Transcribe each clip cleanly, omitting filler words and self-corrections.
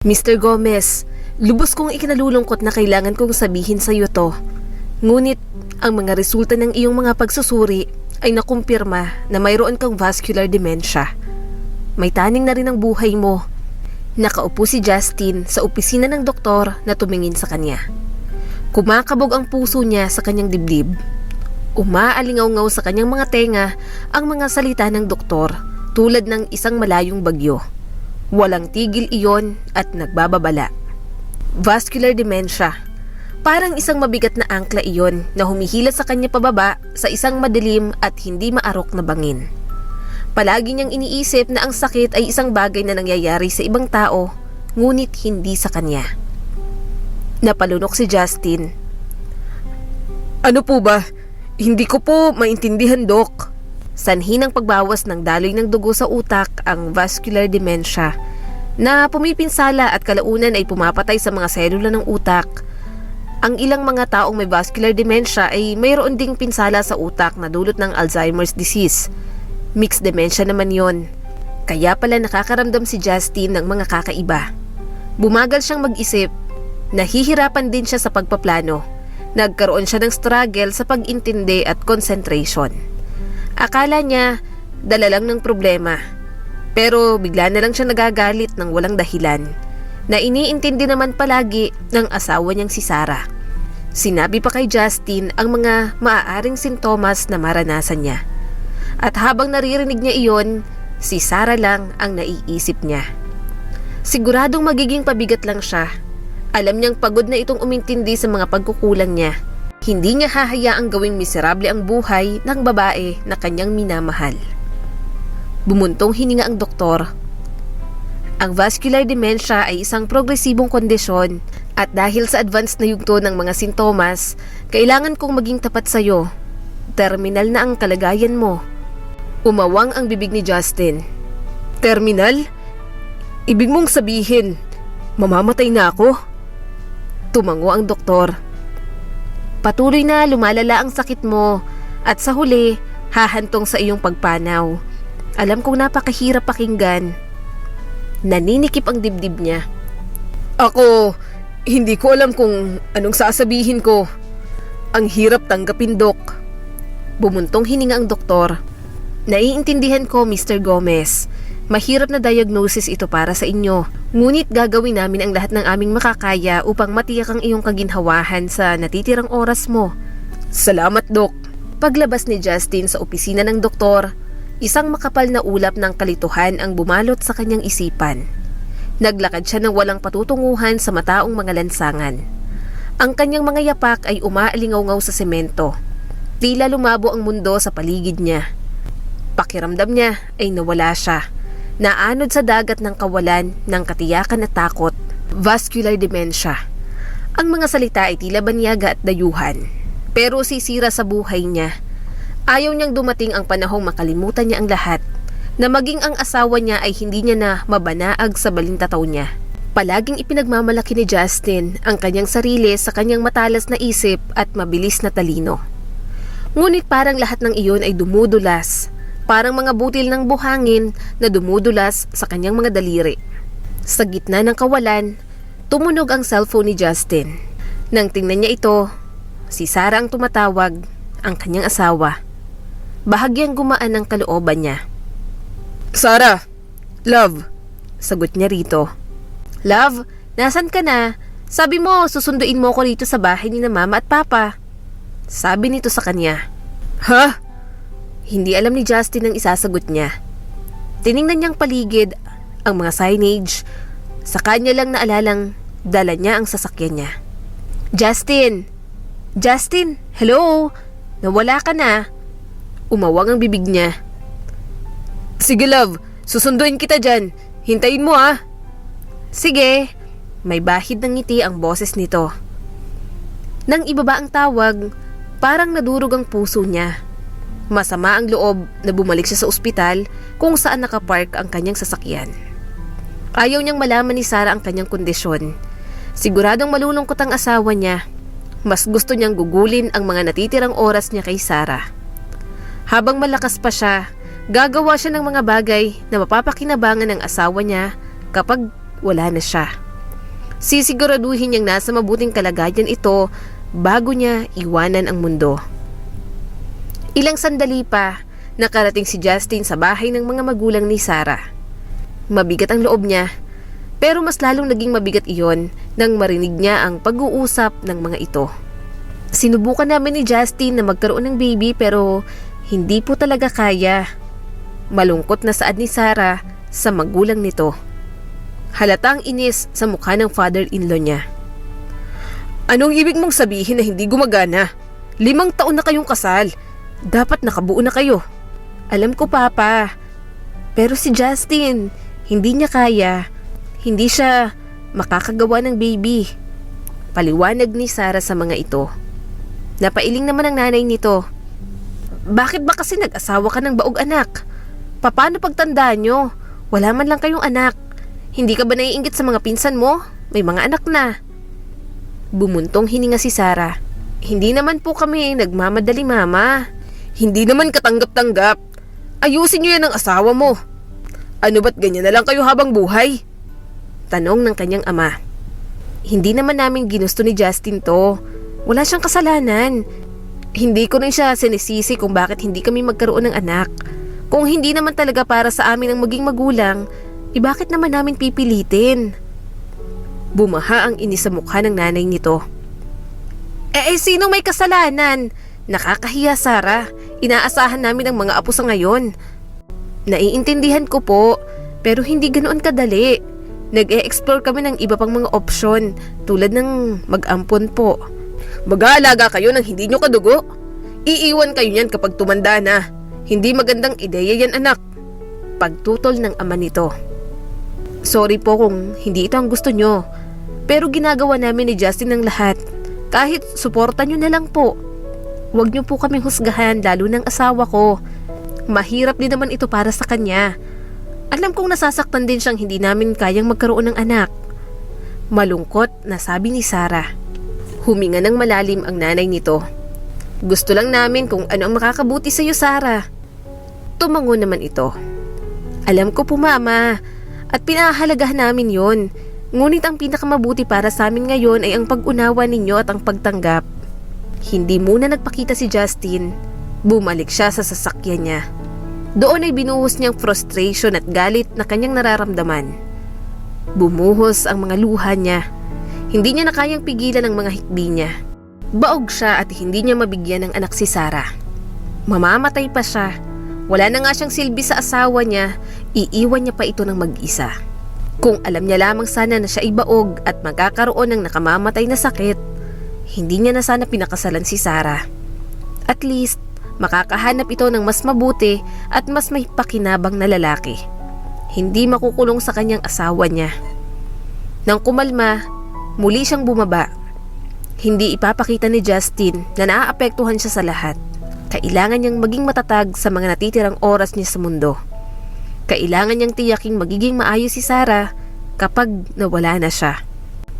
Mr. Gomez, lubos kong ikinalulungkot na kailangan kong sabihin sa iyo to. Ngunit, ang mga resulta ng iyong mga pagsusuri ay nakumpirma na mayroon kang vascular dementia. May taning na rin ang buhay mo. Nakaupo si Justin sa opisina ng doktor na tumingin sa kanya. Kumakabog ang puso niya sa kanyang dibdib. Umaalingaw-ngaw sa kanyang mga tenga ang mga salita ng doktor tulad ng isang malayong bagyo. Walang tigil iyon at nagbababala. Vascular dementia. Parang isang mabigat na angkla iyon na humihila sa kanya pababa sa isang madilim at hindi maarok na bangin. Palagi niyang iniisip na ang sakit ay isang bagay na nangyayari sa ibang tao, ngunit hindi sa kanya. Napalunok si Justin. Ano po ba? Hindi ko po maintindihan, Dok. Sanhi ng pagbawas ng daloy ng dugo sa utak ang vascular dementia na pumipinsala at kalaunan ay pumapatay sa mga selula ng utak. Ang ilang mga taong may vascular dementia ay mayroon ding pinsala sa utak na dulot ng Alzheimer's disease. Mixed dementia naman yon. Kaya pala nakakaramdam si Justin ng mga kakaiba. Bumagal siyang mag-isip. Nahihirapan din siya sa pagpaplano. Nagkaroon siya ng struggle sa pag-intindi at concentration. Akala niya dala lang ng problema. Pero bigla na lang siya nagagalit ng walang dahilan na iniintindi naman palagi ng asawa niyang si Sarah. Sinabi pa kay Justin ang mga maaaring sintomas na maranasan niya. At habang naririnig niya iyon, si Sarah lang ang naiisip niya. Siguradong magiging pabigat lang siya. Alam niyang pagod na itong umintindi sa mga pagkukulang niya. Hindi niya hahayaang gawing miserable ang buhay ng babae na kanyang minamahal. Bumuntong hininga ang doktor. Ang vascular dementia ay isang progresibong kondisyon at dahil sa advanced na yugto ng mga sintomas, kailangan kong maging tapat sa iyo. Terminal na ang kalagayan mo. Umawang ang bibig ni Justin. Terminal? Ibig mong sabihin, mamamatay na ako? Tumango ang doktor. Patuloy na lumalala ang sakit mo at sa huli, hahantong sa iyong pagpanaw. Alam kong napakahirap pakinggan. Naninikip ang dibdib niya. Ako, hindi ko alam kung anong sasabihin ko. Ang hirap tanggapin, Dok. Bumuntong hininga ang doktor. Naiintindihan ko, Mr. Gomez. Mahirap na diagnosis ito para sa inyo. Ngunit gagawin namin ang lahat ng aming makakaya upang matiyak ang iyong kaginhawahan sa natitirang oras mo. Salamat, Dok. Paglabas ni Justin sa opisina ng doktor, isang makapal na ulap ng kalituhan ang bumalot sa kanyang isipan. Naglakad siya ng walang patutunguhan sa mataong mga lansangan. Ang kanyang mga yapak ay umaalingaw-ngaw sa semento. Tila lumabo ang mundo sa paligid niya. Pakiramdam niya ay nawala siya. Naanod sa dagat ng kawalan ng katiyakan at takot. Vascular dementia. Ang mga salita ay tila banyaga at dayuhan. Pero sisira sa buhay niya. Ayaw niyang dumating ang panahong makalimutan niya ang lahat. Na maging ang asawa niya ay hindi niya na mabanaag sa balintataw niya. Palaging ipinagmamalaki ni Justin ang kanyang sarili sa kanyang matalas na isip at mabilis na talino. Ngunit parang lahat ng iyon ay dumudulas. Parang mga butil ng buhangin na dumudulas sa kanyang mga daliri. Sa gitna ng kawalan, tumunog ang cellphone ni Justin. Nang tingnan niya ito, si Sarah ang tumatawag, ang kanyang asawa. Bahagyang gumaan ang kalooban niya. Sarah, love. Sagot niya rito. Love, nasan ka na? Sabi mo, susunduin mo ko rito sa bahay ni na mama at papa. Sabi nito sa kanya. Ha? Hindi alam ni Justin ang isasagot niya. Tiningnan niyang paligid ang mga signage. Sa kanya lang naalalang dala niya ang sasakyan niya. Justin! Justin! Hello! Nawala ka na. Umawang ang bibig niya. Sige, love. Susunduin kita dyan. Hintayin mo, ha? Sige. May bahid ng ngiti ang boses nito. Nang ibaba ang tawag, parang nadurog ang puso niya. Masama ang loob na bumalik siya sa ospital kung saan nakapark ang kanyang sasakyan. Ayaw niyang malaman ni Sarah ang kanyang kondisyon. Siguradong malulungkot ang asawa niya. Mas gusto niyang gugulin ang mga natitirang oras niya kay Sarah. Habang malakas pa siya, gagawa siya ng mga bagay na mapapakinabangan ng asawa niya kapag wala na siya. Sisiguraduhin niyang nasa mabuting kalagayan ito bago niya iwanan ang mundo. Ilang sandali pa, nakarating si Justin sa bahay ng mga magulang ni Sarah. Mabigat ang loob niya, pero mas lalong naging mabigat iyon nang marinig niya ang pag-uusap ng mga ito. Sinubukan namin ni Justin na magkaroon ng baby pero hindi po talaga kaya. Malungkot na saad ni Sarah sa magulang nito. Halatang inis sa mukha ng father-in-law niya. Anong ibig mong sabihin na hindi gumagana? 5 taon na kayong kasal. Dapat nakabuo na kayo. Alam ko, Papa. Pero si Justin, hindi niya kaya. Hindi siya makakagawa ng baby. Paliwanag ni Sarah sa mga ito. Napailing naman ang nanay nito. Bakit ba kasi nag-asawa ka ng baog anak? Paano pagtanda nyo? Wala man lang kayong anak. Hindi ka ba naiinggit sa mga pinsan mo? May mga anak na. Bumuntong hininga si Sarah. Hindi naman po kami nagmamadali, Mama. Hindi naman katanggap-tanggap. Ayusin niyo yan ang asawa mo. Ano ba't ganyan na lang kayo habang buhay? Tanong ng kanyang ama. Hindi naman namin ginusto ni Justin to. Wala siyang kasalanan. Hindi ko rin siya sinisisi kung bakit hindi kami magkaroon ng anak. Kung hindi naman talaga para sa amin ang maging magulang, bakit naman namin pipilitin? Bumaha ang inis sa mukha ng nanay nito. Sino may kasalanan? Nakakahiya, Sarah. Inaasahan namin ang mga apo sa ngayon. Naiintindihan ko po, pero hindi ganoon kadali. Nag-e-explore kami ng iba pang mga opsyon, tulad ng mag-ampon po. Mag-aalaga kayo ng hindi nyo kadugo? Iiwan kayo niyan kapag tumanda na. Hindi magandang ideya yan, anak. Pagtutol ng ama nito. Sorry po kung hindi ito ang gusto nyo, pero ginagawa namin ni Justin ang lahat. Kahit suporta nyo na lang po. Huwag nyo po kaming husgahan, lalo ng asawa ko. Mahirap din naman ito para sa kanya. Alam kong nasasaktan din siyang hindi namin kayang magkaroon ng anak. Malungkot na sabi ni Sarah. Huminga ng malalim ang nanay nito. Gusto lang namin kung ano ang makakabuti sa iyo, Sarah. Tumango naman ito. Alam ko po, Mama, at pinahahalagahan namin yon. Ngunit ang pinakamabuti para sa amin ngayon ay ang pag-unawa ninyo at ang pagtanggap. Hindi muna nagpakita si Justin. Bumalik siya sa sasakyan niya. Doon ay binuhos niyang frustration at galit na kanyang nararamdaman. Bumuhos ang mga luha niya. Hindi niya na kayang pigilan ang mga hikbi niya. Baog siya at hindi niya mabigyan ng anak si Sarah. Mamamatay pa siya. Wala na nga siyang silbi sa asawa niya, iiwan niya pa ito ng mag-isa. Kung alam niya lamang sana na siya ay baog at magkakaroon ng nakamamatay na sakit, hindi niya na sana pinakasalan si Sarah. At least, makakahanap ito ng mas mabuti at mas may pakinabang na lalaki. Hindi makukulong sa kanyang asawa niya. Nang kumalma, muli siyang bumaba. Hindi ipapakita ni Justin na naaapektuhan siya sa lahat. Kailangan niyang maging matatag sa mga natitirang oras niya sa mundo. Kailangan niyang tiyaking magiging maayos si Sarah kapag nawala na siya.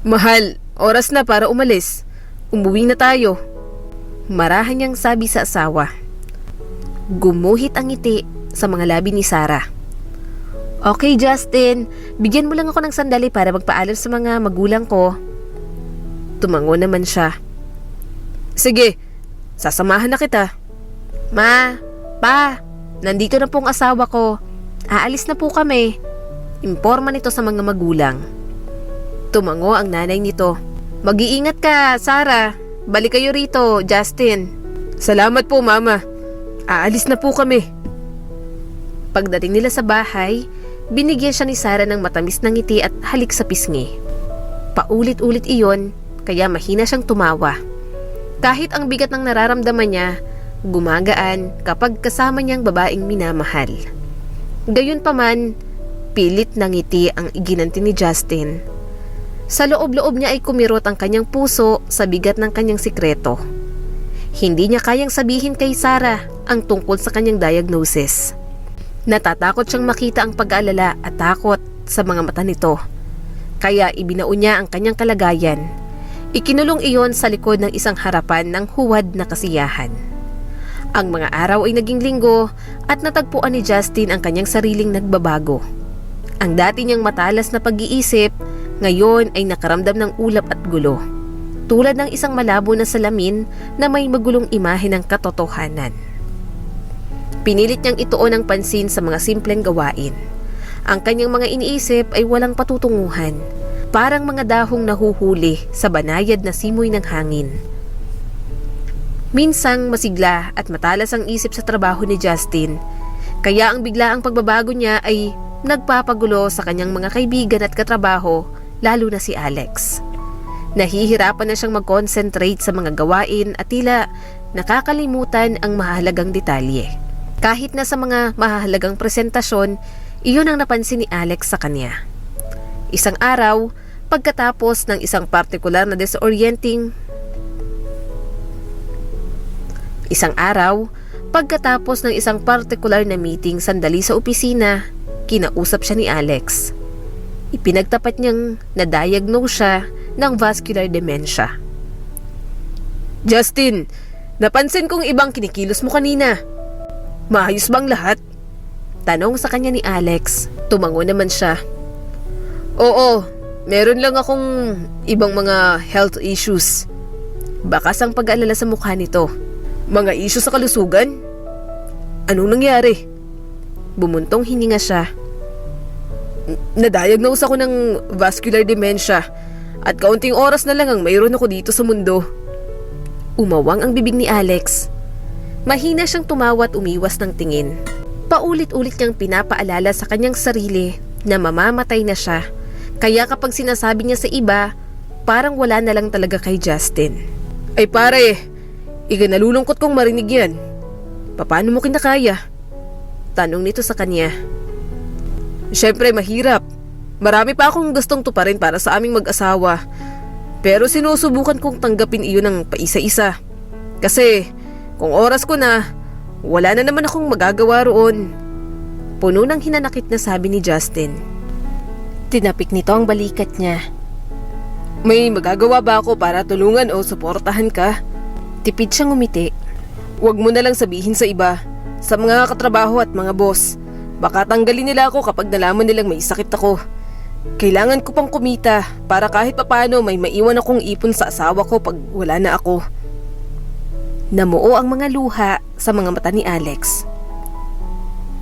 Mahal, oras na para umalis. Umuwi na tayo. Marahan niyang sabi sa asawa. Gumuhit ang ngiti sa mga labi ni Sarah. Okay, Justin, bigyan mo lang ako ng sandali para magpaalam sa mga magulang ko. Tumango naman siya. Sige, sasamahan na kita. Ma, Pa, nandito na pong asawa ko. Aalis na po kami. Imporma nito sa mga magulang. Tumango ang nanay nito. Mag-iingat ka, Sarah. Balik kayo rito, Justin. Salamat po, Mama. Aalis na po kami. Pagdating nila sa bahay, binigyan siya ni Sarah ng matamis na ngiti at halik sa pisngi. Paulit-ulit iyon, kaya mahina siyang tumawa. Kahit ang bigat ng nararamdaman niya, gumagaan kapag kasama niyang babaeng minamahal. Gayunpaman, pilit na ngiti ang iginanti ni Justin. Sa loob-loob niya ay kumirot ang kanyang puso sa bigat ng kanyang sikreto. Hindi niya kayang sabihin kay Sarah ang tungkol sa kanyang diagnosis. Natatakot siyang makita ang pag-aalala at takot sa mga mata nito. Kaya ibinao niya ang kanyang kalagayan. Ikinulong iyon sa likod ng isang harapan ng huwad na kasiyahan. Ang mga araw ay naging linggo at natagpuan ni Justin ang kanyang sariling nagbabago. Ang dati niyang matalas na pag-iisip Ngayon ay nakaramdam ng ulap at gulo, tulad ng isang malabo na salamin na may magulong imahe ng katotohanan. Pinilit niyang ituon ang pansin sa mga simpleng gawain. Ang kanyang mga iniisip ay walang patutunguhan, parang mga dahong nahuhuli sa banayad na simoy ng hangin. Minsang masigla at matalas ang isip sa trabaho ni Justin, kaya ang biglaang pagbabago niya ay nagpapagulo sa kanyang mga kaibigan at katrabaho, lalo na si Alex. Nahihirapan na siyang mag-concentrate sa mga gawain at tila nakakalimutan ang mahalagang detalye. Kahit na sa mga mahalagang presentasyon, iyon ang napansin ni Alex sa kanya. Isang araw, pagkatapos ng isang partikular na meeting sandali sa opisina, kinausap siya ni Alex. Ipinagtapat niyang na-diagnose siya ng vascular dementia. Justin, napansin kong ibang kinikilos mo kanina. Maayos bang lahat? Tanong sa kanya ni Alex. Tumango naman siya. Oo, meron lang akong ibang mga health issues. Bakas ang pag-aalala sa mukha nito. Mga issues sa kalusugan? Anong nangyari? Bumuntong hininga siya. Na-diagnose ako ng vascular dementia at kaunting oras na lang ang mayroon ako dito sa mundo. Umawang ang bibig ni Alex. Mahina siyang tumawa at umiwas ng tingin. Paulit-ulit niyang pinapaalala sa kanyang sarili na mamamatay na siya. Kaya kapag sinasabi niya sa iba, parang wala na lang talaga kay Justin. Ay pare, nalulungkot kong marinig yan. Paano mo kinakaya? Tanong nito sa kanya. Siyempre mahirap. Marami pa akong gustong tuparin para sa aming mag-asawa. Pero sinusubukan kong tanggapin iyon ng paisa-isa. Kasi kung oras ko na, wala na naman akong magagawa roon. Puno ng hinanakit na sabi ni Justin. Tinapik nito ang balikat niya. May magagawa ba ako para tulungan o suportahan ka? Tipid siyang umiti. Huwag mo na lang sabihin sa iba, sa mga katrabaho at mga boss. Baka tanggalin nila ako kapag nalaman nilang may sakit ako. Kailangan ko pang kumita para kahit papano may maiwan akong ipon sa asawa ko pag wala na ako. Namuo ang mga luha sa mga mata ni Alex.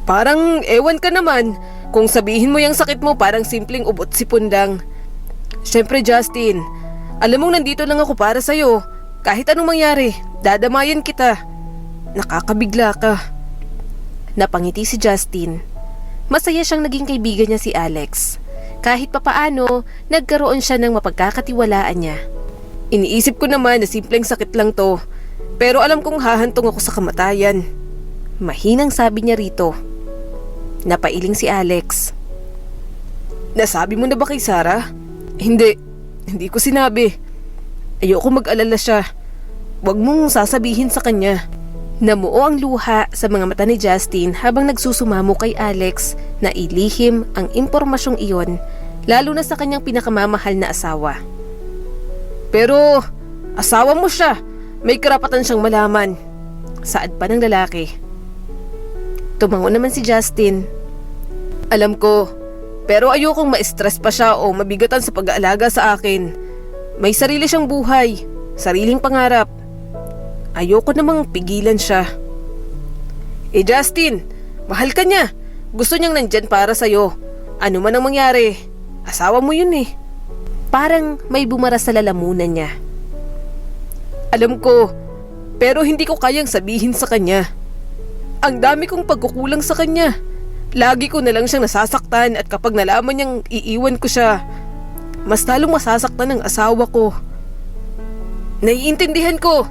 Parang ewan ka naman kung sabihin mo yung sakit mo parang simpleng ubot-sipon lang. Siyempre Justin, alam mong nandito lang ako para sa'yo. Kahit anong mangyari, dadamayan kita. Nakakabigla ka. Napangiti si Justin. Masaya siyang naging kaibigan niya si Alex. Kahit papaano, nagkaroon siya ng mapagkakatiwalaan niya. Iniisip ko naman na simpleng sakit lang to. Pero alam kong hahantong ako sa kamatayan. Mahinang sabi niya rito. Napailing si Alex. Nasabi mo na ba kay Sarah? Hindi ko sinabi. Ayoko mag-alala siya. Huwag mong sasabihin sa kanya. Namuo ang luha sa mga mata ni Justin habang nagsusumamo kay Alex na ilihim ang impormasyong iyon, lalo na sa kanyang pinakamamahal na asawa. Pero asawa mo siya. May karapatan siyang malaman. Saad pa ng lalaki. Tumango naman si Justin. Alam ko, pero ayokong ma-stress pa siya o mabigatan sa pag-aalaga sa akin. May sarili siyang buhay, sariling pangarap. Ayoko namang pigilan siya. Justin, mahal ka niya. Gusto niyang nandyan para sa'yo. Ano man ang mangyari, asawa mo yun eh. Parang may bumara sa lalamunan niya. Alam ko, pero hindi ko kayang sabihin sa kanya. Ang dami kong pagkukulang sa kanya. Lagi ko na lang siyang nasasaktan at kapag nalaman niyang iiwan ko siya, mas lalong masasaktan ang asawa ko. Naiintindihan ko,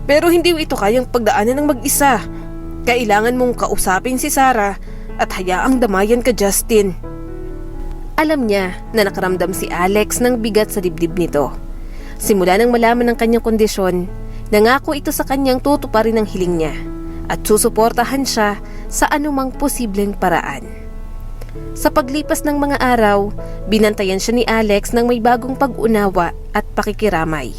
pero hindi ito kayang pagdaanan ng mag-isa. Kailangan mong kausapin si Sarah at hayaang damayan ka, Justin. Alam niya na nakaramdam si Alex ng bigat sa dibdib nito. Simula nang malaman ng kanyang kondisyon, nangako ito sa kanyang tutuparin ang hiling niya at susuportahan siya sa anumang posibleng paraan. Sa paglipas ng mga araw, binantayan siya ni Alex ng may bagong pag-unawa at pakikiramay.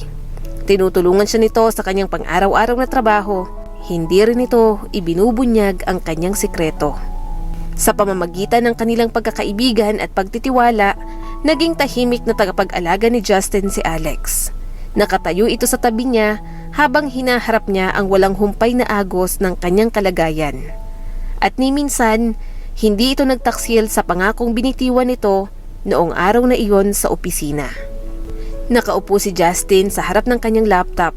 Tinutulungan siya nito sa kanyang pang-araw-araw na trabaho, hindi rin ito ibinubunyag ang kanyang sikreto. Sa pamamagitan ng kanilang pagkakaibigan at pagtitiwala, Naging tahimik na tagapag-alaga ni Justin si Alex. Nakatayo ito sa tabi niya habang hinaharap niya ang walang humpay na agos ng kanyang kalagayan. At ni minsan, hindi ito nagtaksil sa pangakong binitiwan nito noong araw na iyon sa opisina. Nakaupo si Justin sa harap ng kanyang laptop.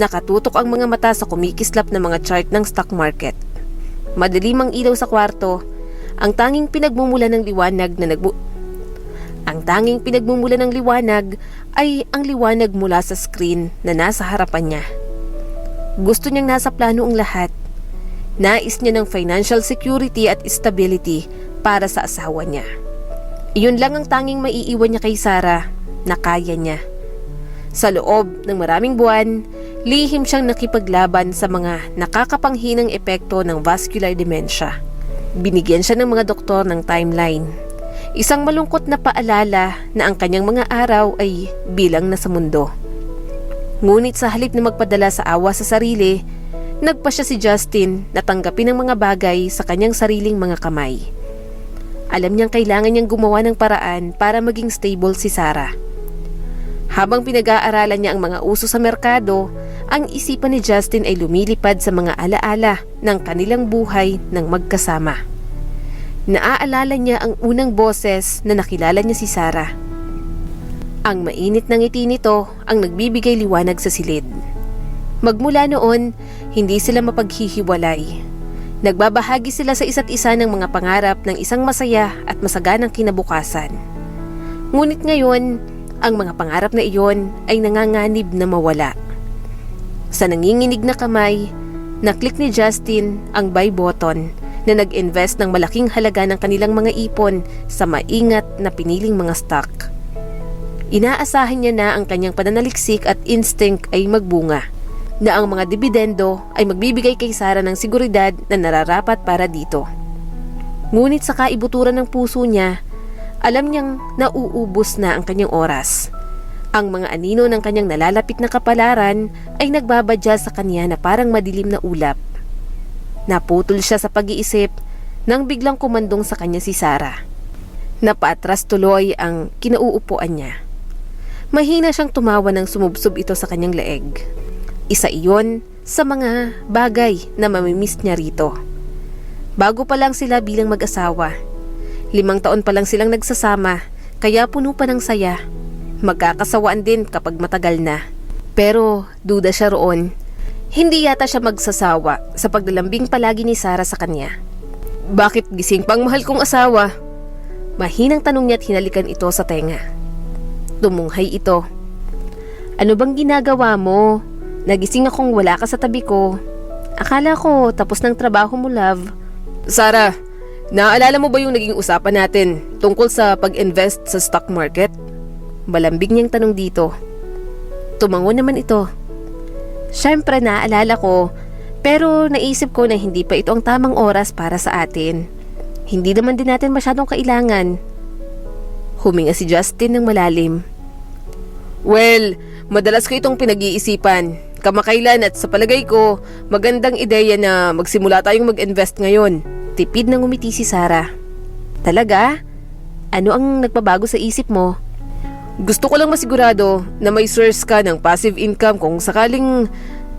Nakatutok ang mga mata sa kumikislap na mga chart ng stock market. Madilim ang ilaw sa kwarto. Ang tanging pinagmumula ng liwanag ay ang liwanag mula sa screen na nasa harapan niya. Gusto niyang nasa plano ang lahat. Nais niya ng financial security at stability para sa asawa niya. Iyon lang ang tanging maiiwan niya kay Sarah na kaya niya. Sa loob ng maraming buwan, lihim siyang nakipaglaban sa mga nakakapanghinang epekto ng vascular dementia. Binigyan siya ng mga doktor ng timeline. Isang malungkot na paalala na ang kanyang mga araw ay bilang na sa mundo. Ngunit sa halip na magpadala sa awa sa sarili, nagpa siya si Justin na tanggapin ang mga bagay sa kanyang sariling mga kamay. Alam niyang kailangan niyang gumawa ng paraan para maging stable si Sarah. Habang pinag-aaralan niya ang mga uso sa merkado, ang isipan ni Justin ay lumilipad sa mga alaala ng kanilang buhay ng magkasama. Naaalala niya ang unang boses na nakilala niya si Sarah. Ang mainit ng ngiti nito ang nagbibigay liwanag sa silid. Magmula noon, hindi sila mapaghihiwalay. Nagbabahagi sila sa isa't isa ng mga pangarap ng isang masaya at masaganang kinabukasan. Ngunit ngayon, ang mga pangarap na iyon ay nanganganib na mawala. Sa nanginginig na kamay, naklik ni Justin ang buy button na nag-invest ng malaking halaga ng kanilang mga ipon sa maingat na piniling mga stock. Inaasahan niya na ang kanyang pananaliksik at instinct ay magbunga, na ang mga dibidendo ay magbibigay kay Sarah ng seguridad na nararapat para dito. Ngunit sa kaibuturan ng puso niya, alam niyang nauubos na ang kanyang oras. Ang mga anino ng kanyang nalalapit na kapalaran ay nagbabadya sa kanya na parang madilim na ulap. Naputol siya sa pag-iisip nang biglang kumandong sa kanya si Sarah. Napaatras tuloy ang kinauupuan niya. Mahina siyang tumawa nang sumubsob ito sa kanyang leeg. Isa iyon sa mga bagay na mamimiss niya rito. Bago pa lang sila bilang mag-asawa. 5 taon pa lang silang nagsasama, kaya puno pa ng saya. Magkakasawaan din kapag matagal na. Pero duda siya roon. Hindi yata siya magsasawa sa paglalambing palagi ni Sarah sa kanya. Bakit gising pang mahal kong asawa? Mahinang tanong niya at hinalikan ito sa tenga. Tumunghay ito. Ano bang ginagawa mo? Nagising akong wala ka sa tabi ko. Akala ko tapos ng trabaho mo, love. Sarah, naaalala mo ba yung naging usapan natin tungkol sa pag-invest sa stock market? Balambing niyang tanong dito. Tumango naman ito. Siyempre naaalala ko, pero naisip ko na hindi pa ito ang tamang oras para sa atin. Hindi naman din natin masyadong kailangan. Huminga si Justin ng malalim. Well, madalas ko itong pinag-iisipan. Kamakailan at sa palagay ko, magandang ideya na magsimula tayong mag-invest ngayon. Tipid na ngumiti si Sarah. Talaga? Ano ang nagbabago sa isip mo? Gusto ko lang masigurado na may source ka ng passive income kung sakaling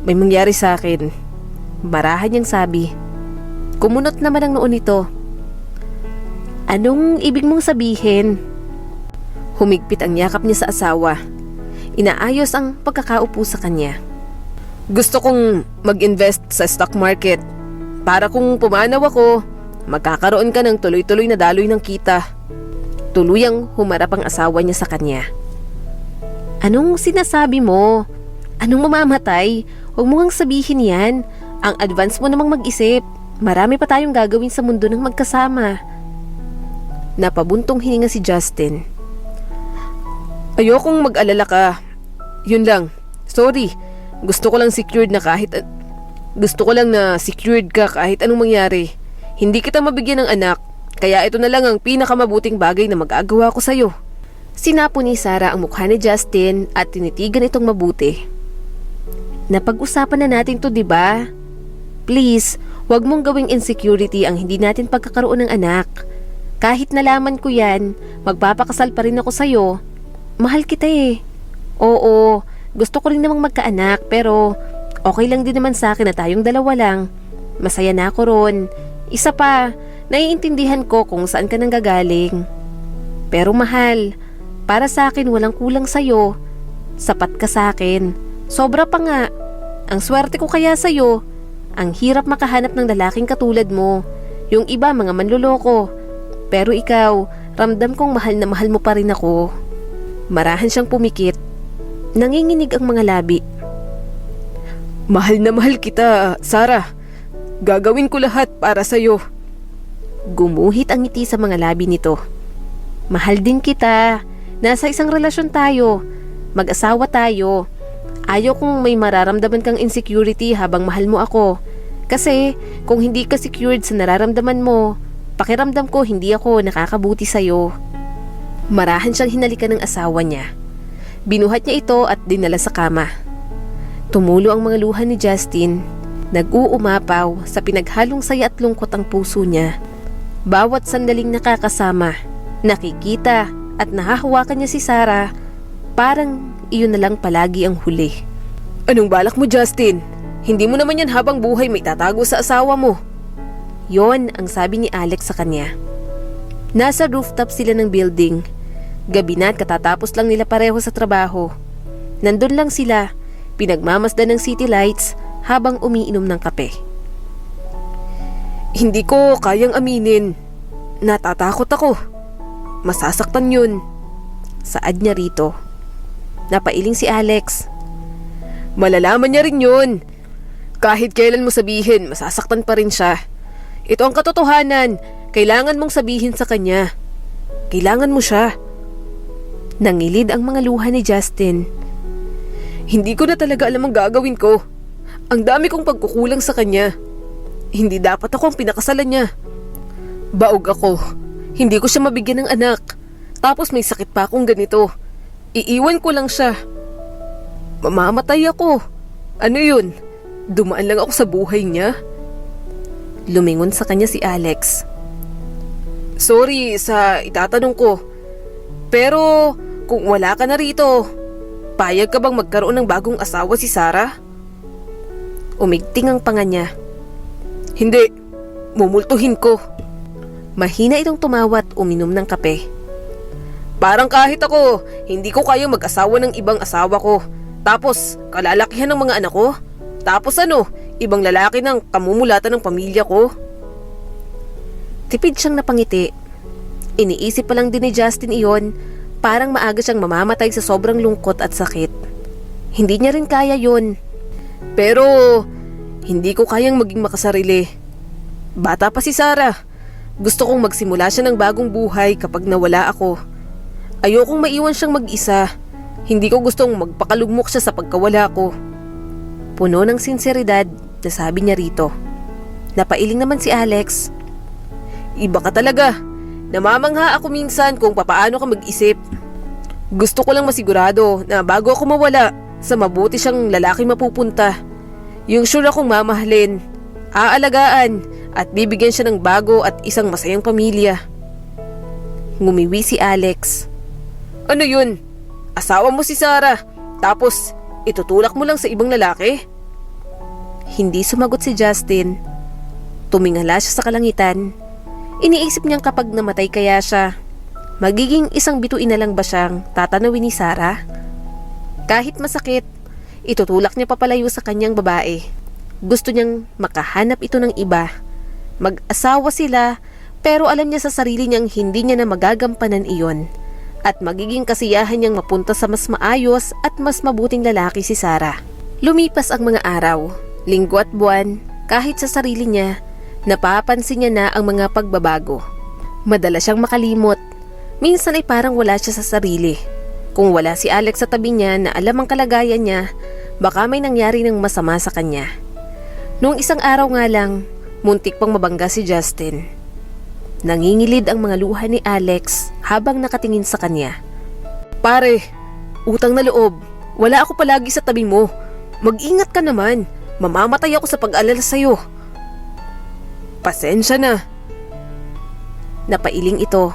may mangyari sa akin. Marahan niyang sabi. Kumunot naman ang noon nito. Anong ibig mong sabihin? Humigpit ang yakap niya sa asawa. Inaayos ang pagkakaupo sa kanya. Gusto kong mag-invest sa stock market. Para kung pumanaw ako, magkakaroon ka ng tuloy-tuloy na daloy ng kita. Tuluyang humarap ang asawa niya sa kanya. Anong sinasabi mo? Anong mamamatay? Huwag mo ngang sabihin yan. Ang advance mo namang mag-isip. Marami pa tayong gagawin sa mundo ng magkasama. Napabuntong hininga si Justin. Ayokong mag-alala ka. Yun lang. Sorry. Gusto ko lang na secured ka kahit anong mangyari. Hindi kita mabigyan ng anak, kaya ito na lang ang pinakamabuting bagay na magagawa ko sa'yo. Sinapo ni Sarah ang mukha ni Justin at tinitigan itong mabuti. Napag-usapan na natin to, diba? Please, wag mong gawing insecurity ang hindi natin pagkakaroon ng anak. Kahit nalaman ko yan, magpapakasal pa rin ako sa'yo. Mahal kita eh. Oo, gusto ko rin namang magkaanak pero okay lang din naman sa akin na tayong dalawa lang. Masaya na ako ron. Isa pa, naiintindihan ko kung saan ka nanggagaling. Pero mahal, para sa akin walang kulang sa'yo. Sapat ka sa akin. Sobra pa nga. Ang swerte ko kaya sa'yo. Ang hirap makahanap ng lalaking katulad mo. Yung iba mga manloloko. Pero ikaw, ramdam kong mahal na mahal mo pa rin ako. Marahan siyang pumikit. Nanginginig ang mga labi. Mahal na mahal kita, Sarah. Gagawin ko lahat para sa'yo. Gumuhit ang ngiti sa mga labi nito. Mahal din kita. Nasa isang relasyon tayo. Mag-asawa tayo. Ayaw kong may mararamdaman kang insecurity habang mahal mo ako. Kasi kung hindi ka secured sa nararamdaman mo, pakiramdam ko hindi ako nakakabuti sa'yo. Marahan siyang hinalikan ng asawa niya. Binuhat niya ito at dinala sa kama. Tumulo ang mga luha ni Justin. Nag-uumapaw sa pinaghalong saya at lungkot ang puso niya. Bawat sandaling nakakasama, nakikita at nahahawakan niya si Sarah, parang iyon na lang palagi ang huli. Anong balak mo, Justin? Hindi mo naman yan habang buhay may tatago sa asawa mo. Yon ang sabi ni Alex sa kanya. Nasa rooftop sila ng building. Gabi na at katatapos lang nila pareho sa trabaho. Nandun lang sila, pinagmamasdan ng city lights habang umiinom ng kape. Hindi ko kayang aminin. Natatakot ako. Masasaktan yun. Saad niya rito. Napailing si Alex. Malalaman niya rin yun. Kahit kailan mo sabihin, masasaktan pa rin siya. Ito ang katotohanan. Kailangan mong sabihin sa kanya. Kailangan mo siya. Nangilid ang mga luha ni Justin. Hindi ko na talaga alam ang gagawin ko. Ang dami kong pagkukulang sa kanya. Hindi dapat ako ang pinakasalan niya. Baog ako. Hindi ko siya mabigyan ng anak. Tapos may sakit pa akong ganito. Iiwan ko lang siya. Mamamatay ako. Ano yun? Dumaan lang ako sa buhay niya. Lumingon sa kanya si Alex. Sorry sa itatanong ko. Pero kung wala ka na rito, payag ka bang magkaroon ng bagong asawa si Sarah? Umigting ang panga niya. Hindi. Mumultuhin ko. Mahina itong tumawa at uminom ng kape. Parang kahit ako, hindi ko kayang mag-asawa ng ibang asawa ko. Tapos, kalalakihan ng mga anak ko. Tapos ano, ibang lalaki ng kamumulatan ng pamilya ko. Tipid siyang napangiti. Iniisip pa lang din ni Justin iyon, parang maaga siyang mamamatay sa sobrang lungkot at sakit. Hindi niya rin kaya yun. Pero, hindi ko kayang maging makasarili. Bata pa si Sarah. Gusto kong magsimula siya ng bagong buhay kapag nawala ako. Ayokong maiwan siyang mag-isa. Hindi ko gustong magpakalugmok siya sa pagkawala ko. Puno ng sinseridad na sabi niya rito. Napailing naman si Alex. Iba ka talaga. Namamangha ako minsan kung papaano ka mag-isip. Gusto ko lang masigurado na bago ako mawala, sa mabuti siyang lalaki mapupunta. Yung sure akong mamahalin, aalagaan at bibigyan siya ng bago at isang masayang pamilya. Ngumiwi si Alex. Ano yun? Asawa mo si Sarah, tapos itutulak mo lang sa ibang lalaki? Hindi sumagot si Justin. Tumingala siya sa kalangitan. Iniisip niyang kapag namatay kaya siya, magiging isang bituin na lang ba siyang tatanawin ni Sarah? Kahit masakit, itutulak niya papalayo sa kanyang babae. Gusto niyang makahanap ito ng iba. Mag-asawa sila, pero alam niya sa sarili niyang hindi niya na magagampanan iyon. At magiging kasiyahan niyang mapunta sa mas maayos at mas mabuting lalaki si Sarah. Lumipas ang mga araw, linggo at buwan, kahit sa sarili niya, napapansin niya na ang mga pagbabago. Madalas siyang makalimot. Minsan ay parang wala siya sa sarili. Kung wala si Alex sa tabi niya na alam ang kalagayan niya, baka may nangyari ng masama sa kanya. Noong isang araw nga lang, muntik pang mabangga si Justin. Nangingilid ang mga luha ni Alex habang nakatingin sa kanya. Pare, utang na loob. Wala ako palagi sa tabi mo. Mag-ingat ka naman. Mamamatay ako sa pag-alala sa'yo. Pasensya na. Napailing ito.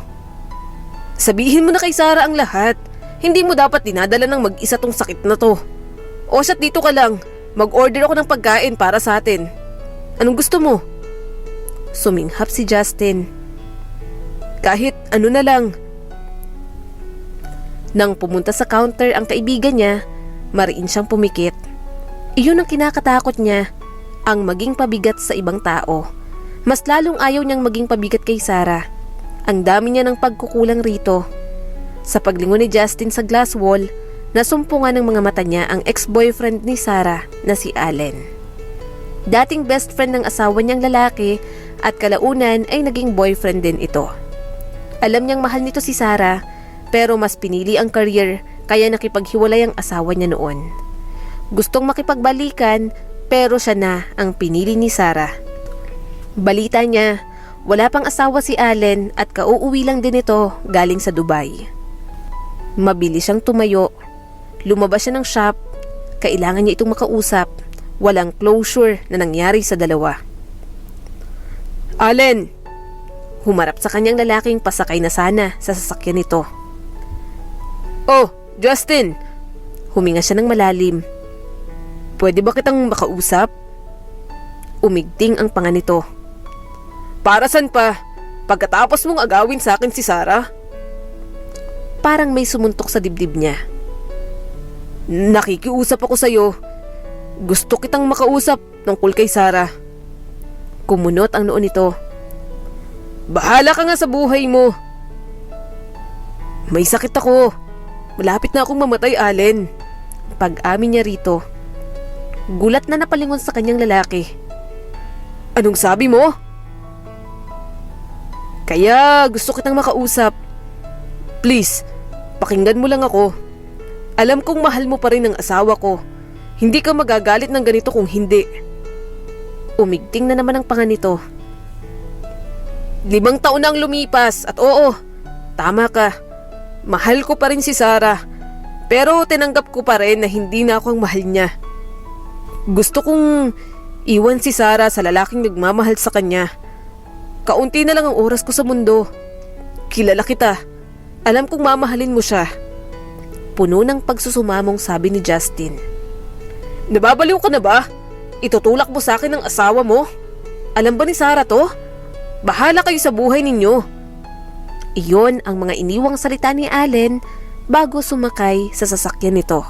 Sabihin mo na kay Sarah ang lahat. Hindi mo dapat dinadala ng mag-isa tong sakit na to. O siya't dito ka lang. Mag-order ako ng pagkain para sa atin. Anong gusto mo? Suminghap si Justin. Kahit ano na lang. Nang pumunta sa counter ang kaibigan niya, mariin siyang pumikit. Iyon ang kinakatakot niya, ang maging pabigat sa ibang tao. Mas lalong ayaw niyang maging pabigat kay Sarah. Ang dami niya ng pagkukulang rito. Sa paglingon ni Justin sa glass wall, nasumpungan ng mga mata niya ang ex-boyfriend ni Sarah na si Allen. Dating best friend ng asawa niyang lalaki at kalaunan ay naging boyfriend din ito. Alam niyang mahal nito si Sarah, pero mas pinili ang career kaya nakipaghiwalay ang asawa niya noon. Gustong makipagbalikan pero siya na ang pinili ni Sarah. Balita niya, wala pang asawa si Allen at kauuwi lang din ito galing sa Dubai. Mabilis siyang tumayo. Lumabas siya ng shop. Kailangan niya itong makausap. Walang closure na nangyari sa dalawa. Allen! Humarap sa kanyang lalaking pasakay na sana sa sasakyan nito. Oh, Justin! Huminga siya ng malalim. Pwede ba kitang makausap? Umigting ang panga nito. Para saan pa? Pagkatapos mong agawin sa akin si Sarah? Parang may sumuntok sa dibdib niya. Nakikiusap ako sa'yo. Gusto kitang makausap tungkol kay Sarah. Kumunot ang noo nito. Bahala ka nga sa buhay mo. May sakit ako. Malapit na akong mamatay, Allen. Pag-amin niya rito. Gulat na napalingon sa kanyang lalaki. Anong sabi mo? Kaya gusto kitang makausap. Please, pakinggan mo lang ako. Alam kong mahal mo pa rin ang asawa ko. Hindi ka magagalit ng ganito kung hindi. Umigting na naman ang panga nito. 5 taon na ang lumipas at oo, tama ka. Mahal ko pa rin si Sarah. Pero tinanggap ko pa rin na hindi na ako ang mahal niya. Gusto kong iwan si Sarah sa lalaking nagmamahal sa kanya. Kaunti na lang ang oras ko sa mundo. Kilala kita. Alam kong mamahalin mo siya. Puno ng pagsusumamong sabi ni Justin. Nababaliw ka na ba? Itutulak mo sa akin ang asawa mo? Alam ba ni Sarah to? Bahala kayo sa buhay ninyo. Iyon ang mga iniwang salita ni Allen bago sumakay sa sasakyan nito.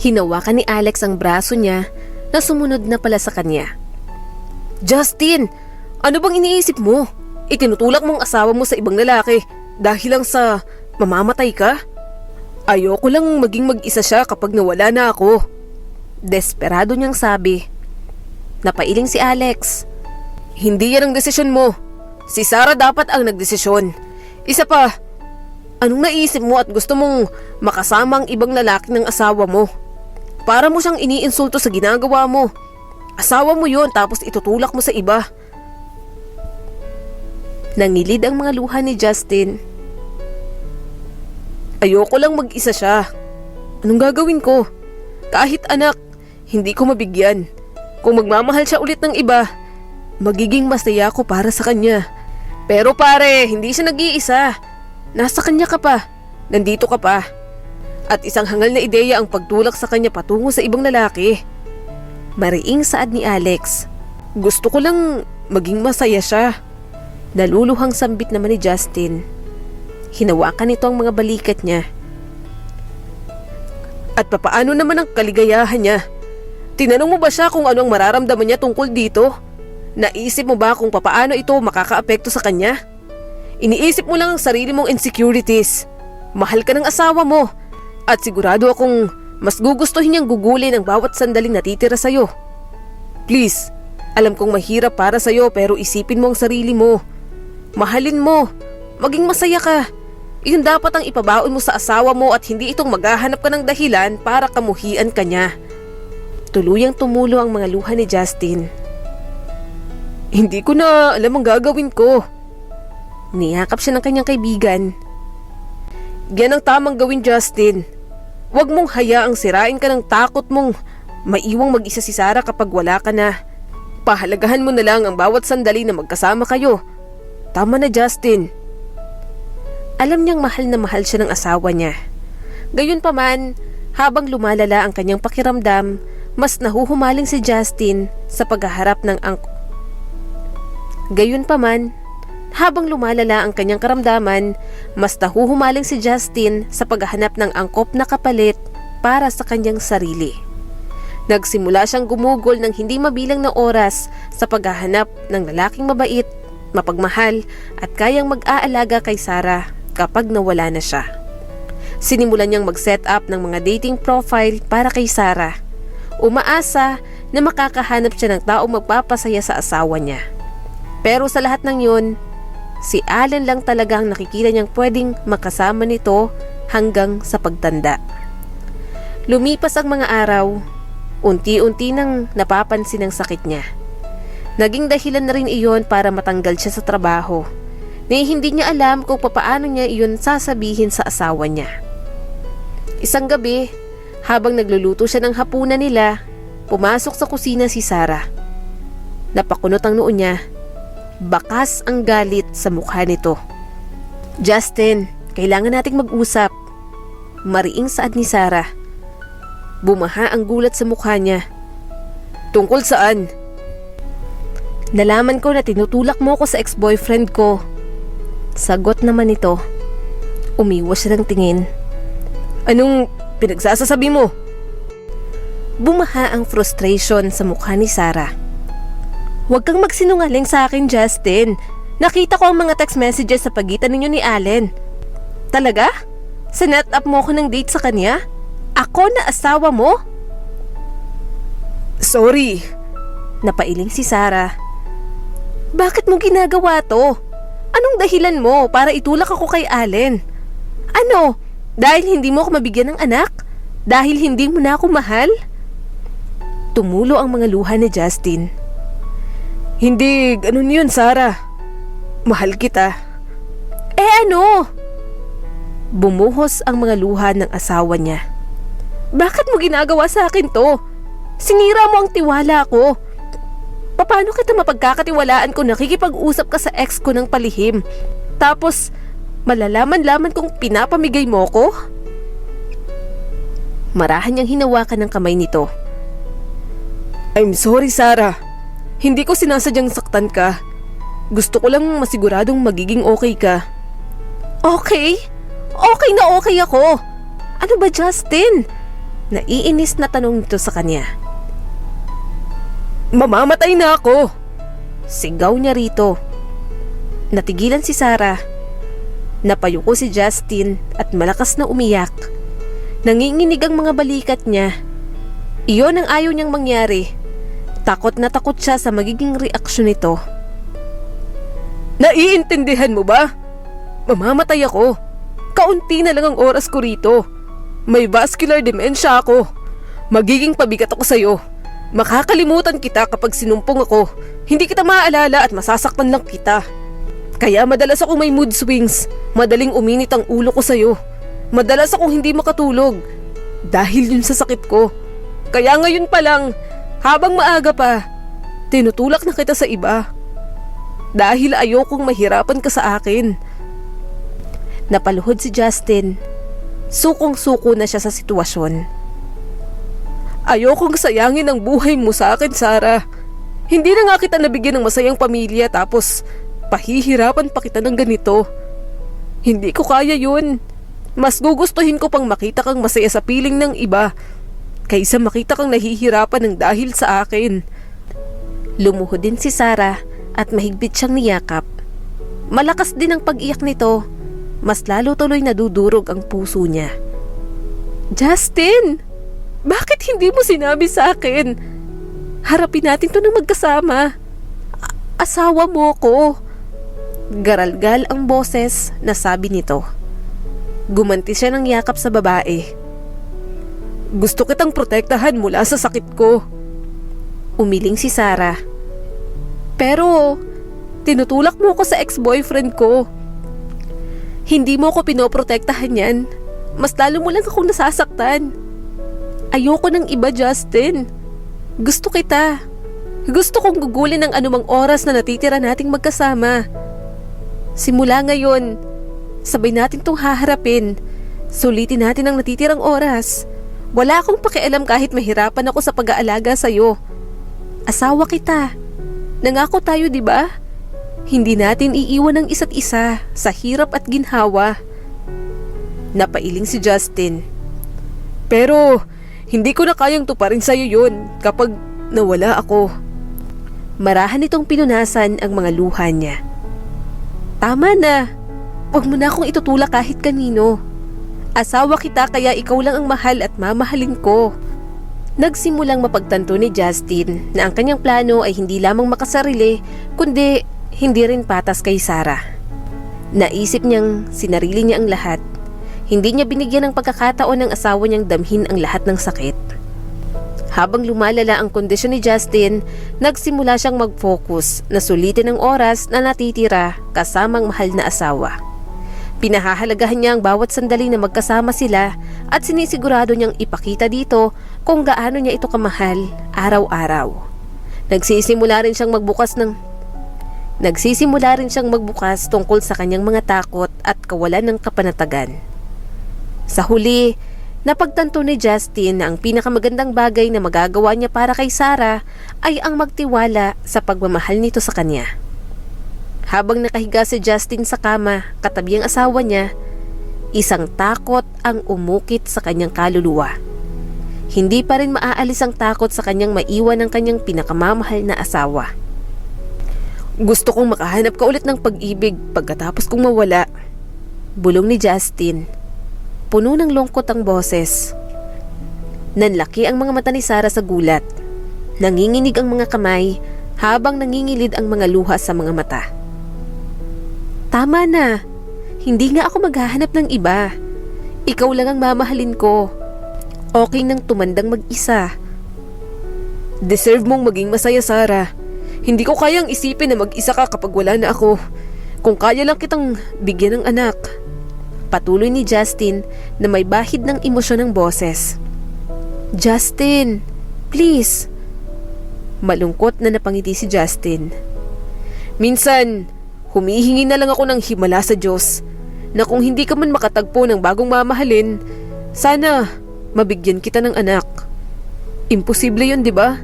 Hinawakan ni Alex ang braso niya na sumunod na pala sa kanya. Justin, ano bang iniisip mo? Itinutulak mong asawa mo sa ibang lalaki dahil lang sa mamamatay ka? Ayoko lang maging mag-isa siya kapag nawala na ako. Desperado niyang sabi. Napailing si Alex. Hindi yan ang desisyon mo. Si Sarah dapat ang nagdesisyon. Isa pa, anong naisip mo at gusto mong makasama ang ibang lalaki ng asawa mo? Para mo siyang iniinsulto sa ginagawa mo. Asawa mo yon tapos itutulak mo sa iba. Nangilid ang mga luha ni Justin. Ayoko lang mag-isa siya. Anong gagawin ko? Kahit anak, hindi ko mabigyan. Kung magmamahal siya ulit ng iba, magiging masaya ako para sa kanya. Pero pare, hindi siya nag-iisa. Nasa kanya ka pa. Nandito ka pa. At isang hangal na ideya ang pagtulak sa kanya patungo sa ibang lalaki. Mariing saad ni Alex. Gusto ko lang maging masaya siya. Naluluhang sambit naman ni Justin. Hinawakan nito ang mga balikat niya. At papaano naman ang kaligayahan niya? Tinanong mo ba siya kung ano ang mararamdaman niya tungkol dito? Naisip mo ba kung papaano ito makakaapekto sa kanya? Iniisip mo lang ang sarili mong insecurities. Mahal ka ng asawa mo. At sigurado akong mas gugustuhin niyang gugulin ang bawat sandaling natitira sa'yo. Please, alam kong mahirap para sa'yo pero isipin mo ang sarili mo. Mahalin mo. Maging masaya ka. Iyon dapat ang ipabaon mo sa asawa mo at hindi itong maghahanap ka ng dahilan para kamuhian ka niya. Tuluyang tumulo ang mga luha ni Justin. Hindi ko na alam ang gagawin ko. Niyakap siya ng kanyang kaibigan. Yan ang tamang gawin, Justin. Huwag mong hayaang sirain ka ng takot mong maiwang mag-isa si Sarah kapag wala ka na. Pahalagahan mo na lang ang bawat sandali na magkasama kayo. Tama na, Justin. Alam niyang mahal na mahal siya ng asawa niya. Gayunpaman, habang lumalala ang kanyang pakiramdam, mas nahuhumaling si Justin sa paghaharap ng Gayunpaman, habang lumalala ang kanyang karamdaman, mas nahuhumaling si Justin sa paghahanap ng angkop na kapalit para sa kanyang sarili. Nagsimula siyang gumugol ng hindi mabilang na oras sa paghahanap ng lalaking mabait, mapagmahal at kayang mag-aalaga kay Sarah kapag nawala na siya. Sinimulan niyang mag-set up ng mga dating profile para kay Sarah. Umaasa na makakahanap siya ng taong magpapasaya sa asawa niya. Pero sa lahat ng yun, si Allen lang talaga ang nakikita niyang pwedeng makasama nito hanggang sa pagtanda. Lumipas ang mga araw, unti-unti nang napapansin ang sakit niya. Naging dahilan na rin iyon para matanggal siya sa trabaho, na hindi niya alam kung papaano niya iyon sasabihin sa asawa niya. Isang gabi, habang nagluluto siya ng hapunan nila, pumasok sa kusina si Sarah. Napakunot ang noo niya. Bakas ang galit sa mukha nito. "Justin, kailangan nating mag-usap." Mariing saad ni Sarah. Bumaha ang gulat sa mukha niya. Tungkol saan? "Nalaman ko na tinutulak mo ko sa ex-boyfriend ko." Sagot naman nito. Umiwas siya ng tingin. Anong pinagsasasabi mo? Bumaha ang frustration sa mukha ni Sarah. "Huwag kang magsinungaling sa akin, Justin. Nakita ko ang mga text messages sa pagitan ninyo ni Allen." "Talaga? Sinet up mo ko ng date sa kanya? Ako na asawa mo?" Sorry. Napailing si Sarah. "Bakit mo ginagawa to? Anong dahilan mo para itulak ako kay Allen? Ano? Dahil hindi mo ako mabigyan ng anak? Dahil hindi mo na ako mahal?" Tumulo ang mga luha ni Justin. Hindi ganun yun, Sarah. Mahal kita. Ano? Bumuhos ang mga luha ng asawa niya. "Bakit mo ginagawa sa akin to? Sinira mo ang tiwala ko. Paano kita mapagkakatiwalaan kung nakikipag-usap ka sa ex ko ng palihim? Tapos, malalaman-laman kung pinapamigay mo ko?" Marahan niyang hinawakan ng kamay nito. I'm sorry, Sarah. Hindi ko sinasadyang saktan ka. Gusto ko lang masiguradong magiging okay ka. Okay? Okay na okay ako. Ano ba, Justin? Naiinis na tanong nito sa kanya. Mamamatay na ako. Sigaw niya rito. Natigilan si Sarah. Napayuko si Justin at malakas na umiyak. Nanginginig ang mga balikat niya. Iyon ang ayaw niyang mangyari. Takot na takot siya sa magiging reaksyon nito. Naiintindihan mo ba? Mamamatay ako. Kaunti na lang ang oras ko rito. May vascular dementia ako. Magiging pabigat ako sa'yo. Makakalimutan kita kapag sinumpong ako. Hindi kita maaalala at masasaktan lang kita. Kaya madalas ako may mood swings. Madaling uminit ang ulo ko sa'yo. Madalas akong hindi makatulog. Dahil yun sa sakit ko. Kaya ngayon pa lang, habang maaga pa, tinutulak na kita sa iba. Dahil ayokong mahirapan ka sa akin. Napaluhod si Justin. Sukong-suko na siya sa sitwasyon. Ayokong sayangin ang buhay mo sa akin, Sarah. Hindi na nga kita nabigyan ng masayang pamilya tapos pahihirapan pa kita ng ganito. Hindi ko kaya yun. Mas gugustuhin ko pang makita kang masaya sa piling ng iba kaysa makita kang nahihirapan ng dahil sa akin. Lumuhod din si Sarah at mahigpit siyang niyakap. Malakas din ang pag-iyak nito. Mas lalo tuloy nadudurog ang puso niya. Justin! Bakit hindi mo sinabi sa akin? Harapin natin to ng magkasama. Asawa mo ko. Garalgal ang boses na sabi nito. Gumanti siya ng yakap sa babae. Gusto kitang protektahan mula sa sakit ko. Umiling si Sarah. Pero, tinutulak mo ko sa ex-boyfriend ko. Hindi mo ko pinoprotektahan yan. Mas lalo mo lang akong nasasaktan. Ayoko ng iba, Justin. Gusto kita. Gusto kong gugulin ng anumang oras na natitira nating magkasama. Simula ngayon, sabay natin tong haharapin. Sulitin natin ang natitirang oras. Wala akong pakialam kahit mahirapan ako sa pag-aalaga sa'yo. Asawa kita. Nangako tayo, di ba? Hindi natin iiwan ang isa't isa sa hirap at ginhawa. Napailing si Justin. Pero, hindi ko na kayang tuparin sa'yo yun kapag nawala ako. Marahan itong pinunasan ang mga luha niya. Tama na. Huwag mo na akong itutulak kahit kanino. Asawa kita kaya ikaw lang ang mahal at mamahalin ko. Nagsimulang mapagtanto ni Justin na ang kanyang plano ay hindi lamang makasarili, kundi hindi rin patas kay Sarah. Naisip niyang sinarili niya ang lahat. Hindi niya binigyan ng pagkakataon ng asawa niyang damhin ang lahat ng sakit. Habang lumalala ang kondisyon ni Justin, nagsimula siyang mag-focus na sulitin ang oras na natitira kasamang mahal na asawa. Pinahahalagahan niya ang bawat sandali na magkasama sila at sinisigurado niyang ipakita dito kung gaano niya ito kamahal araw-araw. Nagsisimula rin siyang magbukas tungkol sa kanyang mga takot at kawalan ng kapanatagan. Sa huli, napagtanto ni Justin na ang pinakamagandang bagay na magagawa niya para kay Sarah ay ang magtiwala sa pagmamahal nito sa kanya. Habang nakahiga si Justin sa kama katabi ang asawa niya, isang takot ang umukit sa kanyang kaluluwa. Hindi pa rin maaalis ang takot sa kanyang maiwan ang kanyang pinakamamahal na asawa. Gusto kong makahanap ka ulit ng pag-ibig pagkatapos kong mawala. Bulong ni Justin. Puno ng lungkot ang boses. Nanlaki ang mga mata ni Sarah sa gulat. Nanginginig ang mga kamay habang nangingilid ang mga luha sa mga mata. Tama na. Hindi nga ako maghahanap ng iba. Ikaw lang ang mamahalin ko. Okay nang tumandang mag-isa. Deserve mong maging masaya, Sarah. Hindi ko kayang isipin na mag-isa ka kapag wala na ako. Kung kaya lang kitang bigyan ng anak. Patuloy ni Justin na may bahid ng emosyon ng boses. Justin, please. Malungkot na napangiti si Justin. Minsan, humihingi na lang ako ng himala sa Diyos na kung hindi ka man makatagpo ng bagong mamahalin, sana mabigyan kita ng anak. Imposible yun, di ba?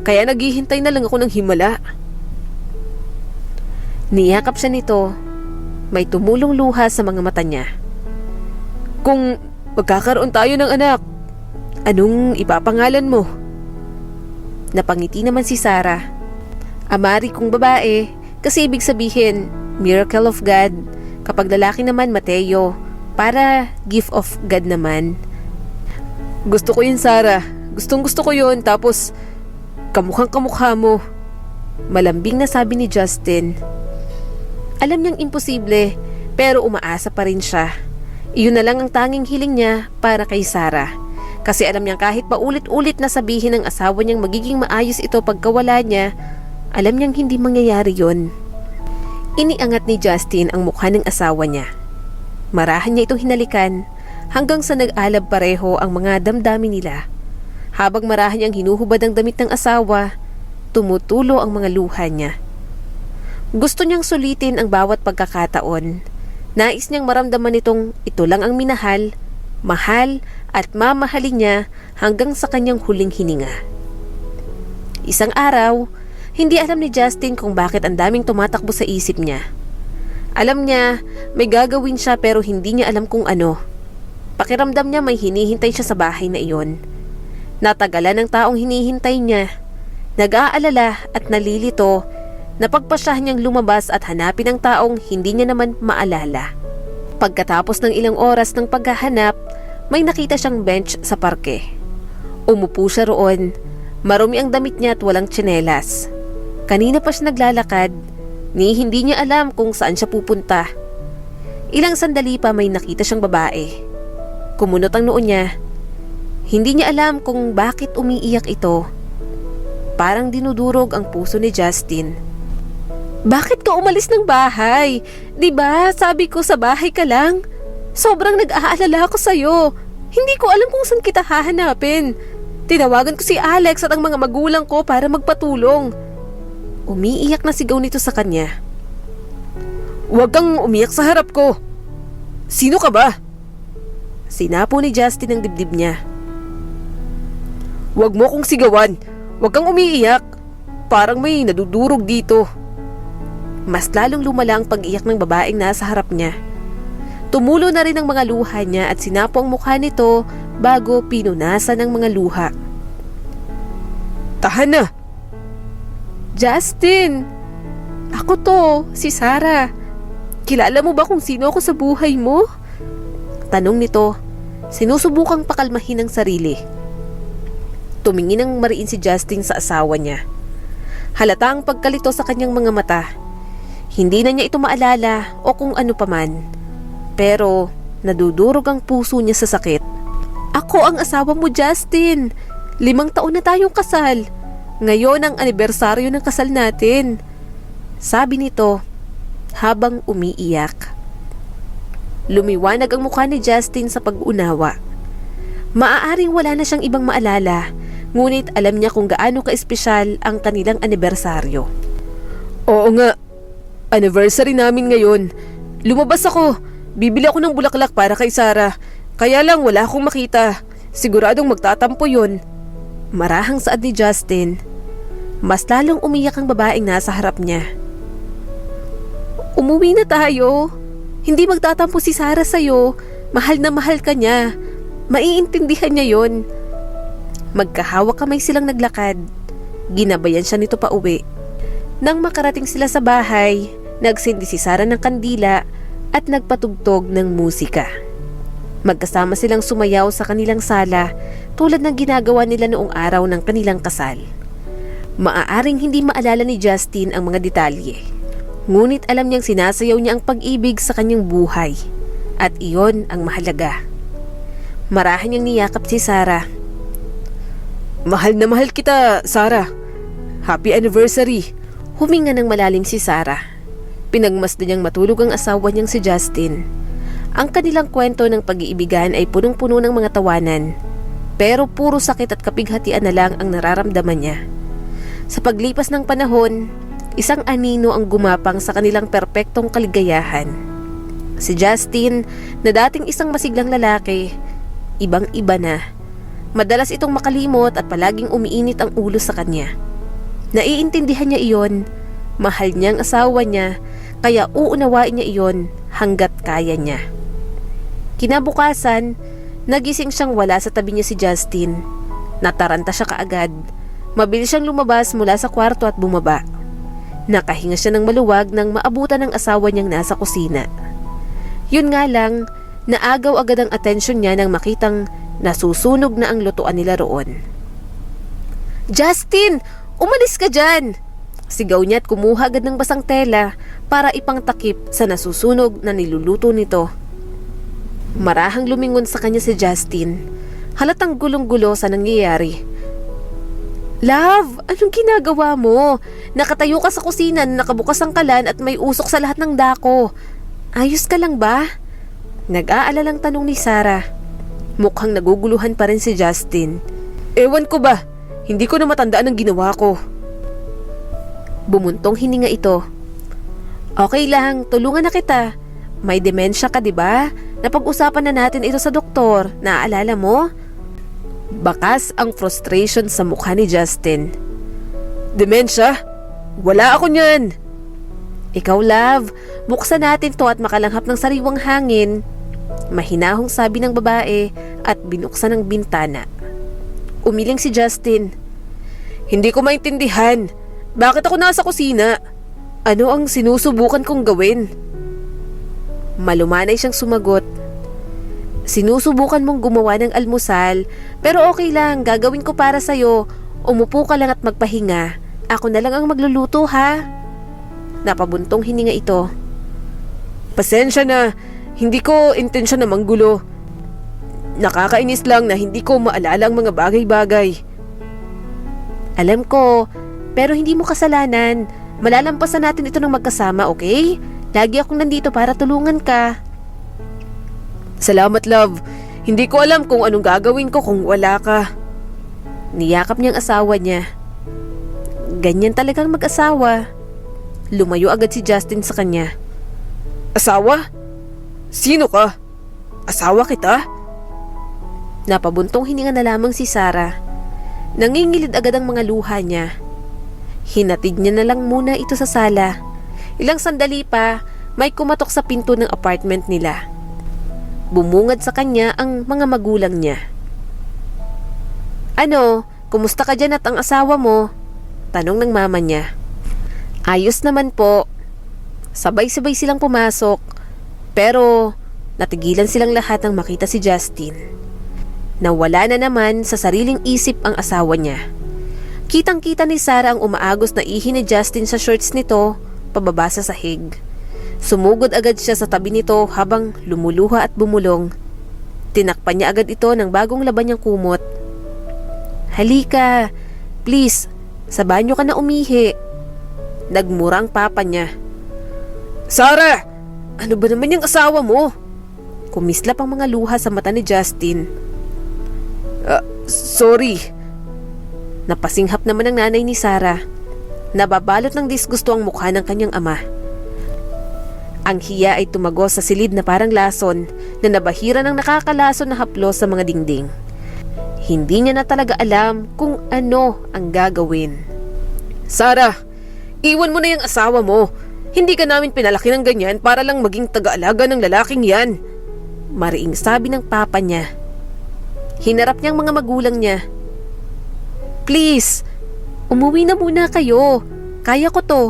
Kaya naghihintay na lang ako ng himala. Niyakap siya nito. May tumulong luha sa mga mata niya. Kung magkakaroon tayo ng anak, anong ipapangalan mo? Napangiti naman si Sarah. Amari kung babae, kasi ibig sabihin, miracle of God. Kapag lalaki naman, Mateo. Para gift of God naman. Gusto ko yun, Sarah. Gustong gusto ko yun, tapos kamukhang kamukha mo. Malambing na sabi ni Justin. Alam niyang imposible, pero umaasa pa rin siya. Iyon na lang ang tanging hiling niya para kay Sarah. Kasi alam niyang kahit paulit-ulit na sabihin ng asawa niyang magiging maayos ito pagkawala niya, alam niyang hindi mangyayari yon. Iniangat ni Justin ang mukha ng asawa niya. Marahan niya itong hinalikan hanggang sa nag-alab pareho ang mga damdamin nila. Habang marahan niyang hinuhubad ang damit ng asawa, tumutulo ang mga luha niya. Gusto niyang sulitin ang bawat pagkakataon. Nais niyang maramdaman itong ito lang ang minahal, mahal at mamahalin niya hanggang sa kanyang huling hininga. Isang araw, hindi alam ni Justin kung bakit ang daming tumatakbo sa isip niya. Alam niya may gagawin siya pero hindi niya alam kung ano. Pakiramdam niya may hinihintay siya sa bahay na iyon. Natagalan ng taong hinihintay niya. Nag-aalala at nalilito. Napagpasyahan niyang lumabas at hanapin ang taong hindi niya naman maalala. Pagkatapos ng ilang oras ng paghahanap, may nakita siyang bench sa parke. Umupo siya roon. Marumi ang damit niya at walang tsinelas. Kanina pa siya naglalakad, ni hindi niya alam kung saan siya pupunta. Ilang sandali pa may nakita siyang babae. Kumunot ang noo niya. Hindi niya alam kung bakit umiiyak ito. Parang dinudurog ang puso ni Justin. Bakit ka umalis ng bahay? Diba, sabi ko sa bahay ka lang? Sobrang nag-aalala ako sa'yo. Hindi ko alam kung saan kita hahanapin. Tinawagan ko si Alex at ang mga magulang ko para magpatulong. Umiiyak na sigaw nito sa kanya. Huwag kang umiyak sa harap ko. Sino ka ba? Sinapo ni Justin ang dibdib niya. Huwag mo kong sigawan. Huwag kang umiiyak. Parang may nadudurog dito. Mas lalong lumala ang pag-iyak ng babaeng nasa harap niya. Tumulo na rin ang mga luha niya at sinapo ang mukha nito bago pinunasan ng mga luha. Tahan na. Justin! Ako to, si Sarah. Kilala mo ba kung sino ako sa buhay mo? Tanong nito, sinusubukang pakalmahin ang sarili. Tumingin ng mariin si Justin sa asawa niya. Halata ang pagkalito sa kanyang mga mata. Hindi na niya ito maalala o kung ano paman. Pero nadudurog ang puso niya sa sakit. Ako ang asawa mo, Justin. 5 taon na tayong kasal. Ngayon ang anibersaryo ng kasal natin. Sabi nito habang umiiyak. Lumiwanag ang mukha ni Justin sa pag-unawa. Maaaring wala na siyang ibang maalala, ngunit alam niya kung gaano ka-espesyal ang kanilang anibersaryo. Oo nga. Anniversary namin ngayon. Lumabas ako. Bibili ako ng bulaklak para kay Sarah. Kaya lang wala akong makita. Siguradong magtatampo yun. Marahang saad ni Justin. Mas lalong umiyak ang babaeng nasa harap niya. Umuwi na tayo. Hindi magtatampo si Sarah sa'yo. Mahal na mahal ka niya. Maiintindihan niya yon. Magkahawak kamay silang naglakad. Ginabayan siya nito pa uwi. Nang makarating sila sa bahay, nagsindi si Sarah ng kandila at nagpatugtog ng musika. Magkasama silang sumayaw sa kanilang sala tulad ng ginagawa nila noong araw ng kanilang kasal. Maaaring hindi maalala ni Justin ang mga detalye. Ngunit alam niyang sinasayaw niya ang pag-ibig sa kanyang buhay. At iyon ang mahalaga. Marahan niyang niyakap si Sarah. Mahal na mahal kita, Sarah. Happy anniversary. Huminga ng malalim si Sarah. Pinagmasdan niyang matulog ang asawa niyang si Justin. Ang kanilang kwento ng pag-iibigan ay punong-puno ng mga tawanan. Pero puro sakit at kapighatian na lang ang nararamdaman niya. Sa paglipas ng panahon, isang anino ang gumapang sa kanilang perpektong kaligayahan. Si Justin, na dating isang masiglang lalaki, ibang-iba na. Madalas itong makalimot at palaging umiinit ang ulo sa kanya. Naiintindihan niya iyon, mahal niya ang asawa niya, kaya uunawain niya iyon hanggat kaya niya. Kinabukasan, nagising siyang wala sa tabi niya si Justin. Nataranta siya kaagad. Mabilis siyang lumabas mula sa kwarto at bumaba. Nakahinga siya ng maluwag nang maabutan ng asawa niyang nasa kusina. Yun nga lang, naagaw agad ang atensyon niya nang makitang nasusunog na ang lutuan nila roon. Justin! Umalis ka dyan! Sigaw niya at kumuha agad ng basang tela para ipangtakip sa nasusunog na niluluto nito. Marahang lumingon sa kanya si Justin. Halatang gulong-gulo sa nangyayari. Love, anong ginagawa mo? Nakatayo ka sa kusina na nakabukas ang kalan at may usok sa lahat ng dako. Ayos ka lang ba? Nag-aalalang tanong ni Sarah. Mukhang naguguluhan pa rin si Justin. Ewan ko ba? Hindi ko na matandaan ang ginawa ko. Bumuntong hininga ito. Okay lang, tulungan na kita. May demensya ka, 'di ba? Napag-usapan na natin ito sa doktor. Naaalala mo? Bakas ang frustration sa mukha ni Justin. Demensya? Wala ako niyan. Ikaw, love, buksan natin to at makalanghap ng sariwang hangin. Mahinahong sabi ng babae at binuksan ang bintana. Umiling si Justin. Hindi ko maintindihan. Bakit ako nasa kusina? Ano ang sinusubukan kong gawin? Malumanay siyang sumagot. Sinusubukan mong gumawa ng almusal, pero okay lang, gagawin ko para sa'yo. Umupo ka lang at magpahinga. Ako na lang ang magluluto, ha? Napabuntong hininga ito. Pasensya na, hindi ko intensyon na manggulo. Nakakainis lang na hindi ko maalala ang mga bagay-bagay. Alam ko, pero hindi mo kasalanan. Malalampasan natin ito ng magkasama, okay? Lagi akong nandito para tulungan ka. Salamat, love. Hindi ko alam kung anong gagawin ko kung wala ka. Niyakap niyang asawa niya. Ganyan talagang mag-asawa. Lumayo agad si Justin sa kanya. Asawa? Sino ka? Asawa kita? Napabuntong hininga na lamang si Sarah. Nangingilid agad ang mga luha niya. Hinatid niya na lang muna ito sa sala. Ilang sandali pa, may kumatok sa pinto ng apartment nila. Bumungad sa kanya ang mga magulang niya. "Ano, kumusta ka dyan at ang asawa mo?" tanong ng mama niya. "Ayos naman po." Sabay-sabay silang pumasok, pero natigilan silang lahat nang makita si Justin. Nawala na naman sa sariling isip ang asawa niya. Kitang-kita ni Sarah ang umaagos na ihi ni Justin sa shorts nito pababa sa sahig. Sumugod agad siya sa tabi nito habang lumuluha at bumulong. Tinakpan niya agad ito ng bagong laban niyang kumot. "Halika, please, sa banyo ka na umihi." Nagmura ang papa niya. Sarah! Ano ba naman yung asawa mo? Kumislap ang mga luha sa mata ni Justin. Sorry. Napasinghap naman ang nanay ni Sarah. Nababalot ng disgusto ang mukha ng kanyang ama. Ang hiya ay tumagos sa silid na parang lason na nabahira ng nakakalason na haplos sa mga dingding. Hindi niya na talaga alam kung ano ang gagawin. Sarah, iwan mo na yung asawa mo. Hindi ka namin pinalaki ng ganyan para lang maging taga-alaga ng lalaking yan. Mariing sabi ng papa niya. Hinarap niya ang mga magulang niya. "Please, umuwi na muna kayo. Kaya ko to.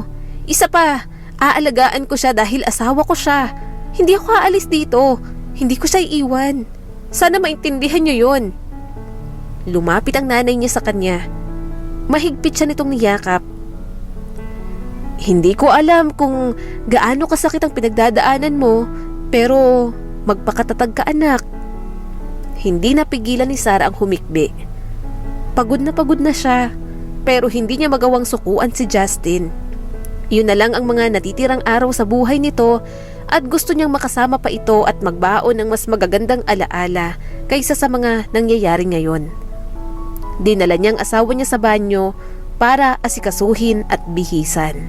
Isa pa, aalagaan ko siya dahil asawa ko siya. Hindi ako aalis dito. Hindi ko siya iiwan. Sana maintindihan niyo yon." Lumapit ang nanay niya sa kanya. Mahigpit siya nitong niyakap. "Hindi ko alam kung gaano kasakit ang pinagdadaanan mo, pero magpakatatag ka, anak." Hindi napigilan ni Sarah ang humikbi. Pagod na siya, pero hindi niya magawang sukuan si Justin. Yun na lang ang mga natitirang araw sa buhay nito at gusto niyang makasama pa ito at magbaon ng mas magagandang alaala kaysa sa mga nangyayari ngayon. Dinala niyang asawa niya sa banyo para asikasuhin at bihisan.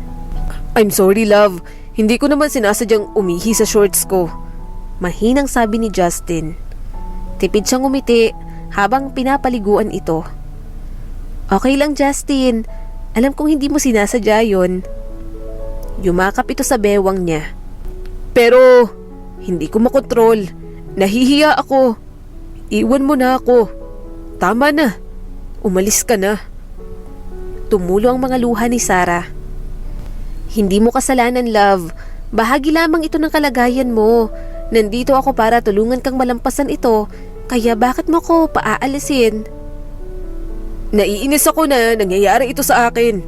I'm sorry, love. Hindi ko naman sinasadyang umihi sa shorts ko. Mahinang sabi ni Justin. Tipid siyang umiti habang pinapaliguan ito. "Okay lang, Justin. Alam kong hindi mo sinasadya yun." Yumakap ito sa bewang niya. Pero hindi ko makontrol. Nahihiya ako. Iwan mo na ako. Tama na. Umalis ka na. Tumulo ang mga luha ni Sarah. "Hindi mo kasalanan, love. Bahagi lamang ito ng kalagayan mo. Nandito ako para tulungan kang malampasan ito, kaya bakit mo ko paaalisin?" Naiinis ako na nangyayari ito sa akin.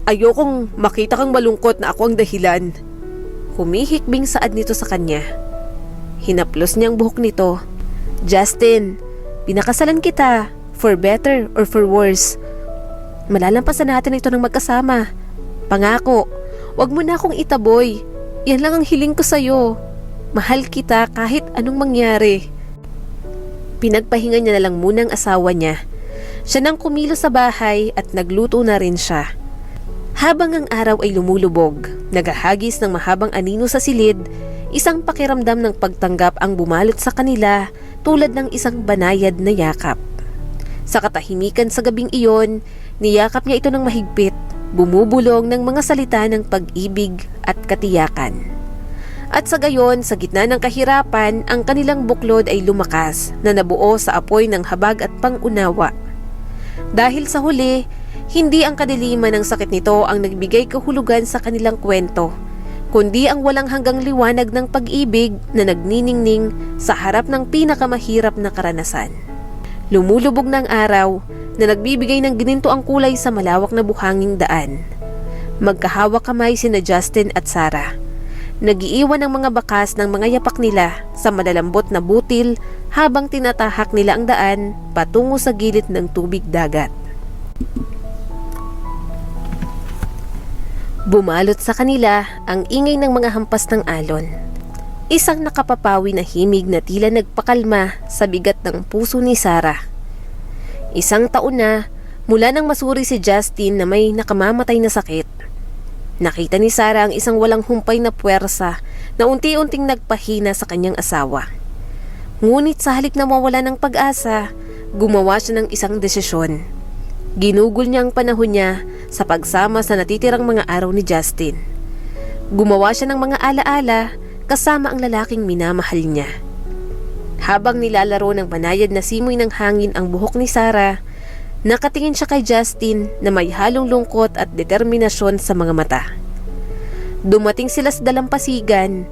Ayokong makita kang malungkot na ako ang dahilan. Humihikbing saad nito sa kanya. Hinaplos niya ang buhok nito. "Justin, pinakasalan kita, for better or for worse. Malalampasan natin ito ng magkasama. Pangako, wag mo na akong itaboy. Yan lang ang hiling ko sa'yo. Mahal kita kahit anong mangyari." Pinagpahinga niya na lang muna ang asawa niya. Siya nang kumilos sa bahay at nagluto na rin siya. Habang ang araw ay lumulubog, naghahagis ng mahabang anino sa silid, isang pakiramdam ng pagtanggap ang bumalot sa kanila tulad ng isang banayad na yakap. Sa katahimikan sa gabing iyon, niyakap niya ito ng mahigpit, bumubulong ng mga salita ng pag-ibig at katiyakan. At sa gayon, sa gitna ng kahirapan, ang kanilang buklod ay lumakas na nabuo sa apoy ng habag at pangunawa. Dahil sa huli, hindi ang kadiliman ng sakit nito ang nagbigay kahulugan sa kanilang kwento, kundi ang walang hanggang liwanag ng pag-ibig na nagniningning sa harap ng pinakamahirap na karanasan. Lumulubog ng araw na nagbibigay ng gininto ang kulay sa malawak na buhanging daan. Magkahawak kamay sina Justin at Sarah. Nagiiwan ang mga bakas ng mga yapak nila sa malalambot na butil habang tinatahak nila ang daan patungo sa gilid ng tubig dagat. Bumalot sa kanila ang ingay ng mga hampas ng alon. Isang nakapapawi na himig na tila nagpakalma sa bigat ng puso ni Sarah. Isang taon na mula nang masuri si Justin na may nakamamatay na sakit. Nakita ni Sarah ang isang walang humpay na puwersa na unti-unting nagpahina sa kanyang asawa. Ngunit sa halip na mawala ng pag-asa, gumawa siya ng isang desisyon. Ginugol niya ang panahon niya sa pagsama sa natitirang mga araw ni Justin. Gumawa siya ng mga alaala kasama ang lalaking minamahal niya. Habang nilalaro ng banayad na simoy ng hangin ang buhok ni Sarah, nakatingin siya kay Justin na may halong lungkot at determinasyon sa mga mata. Dumating sila sa dalampasigan,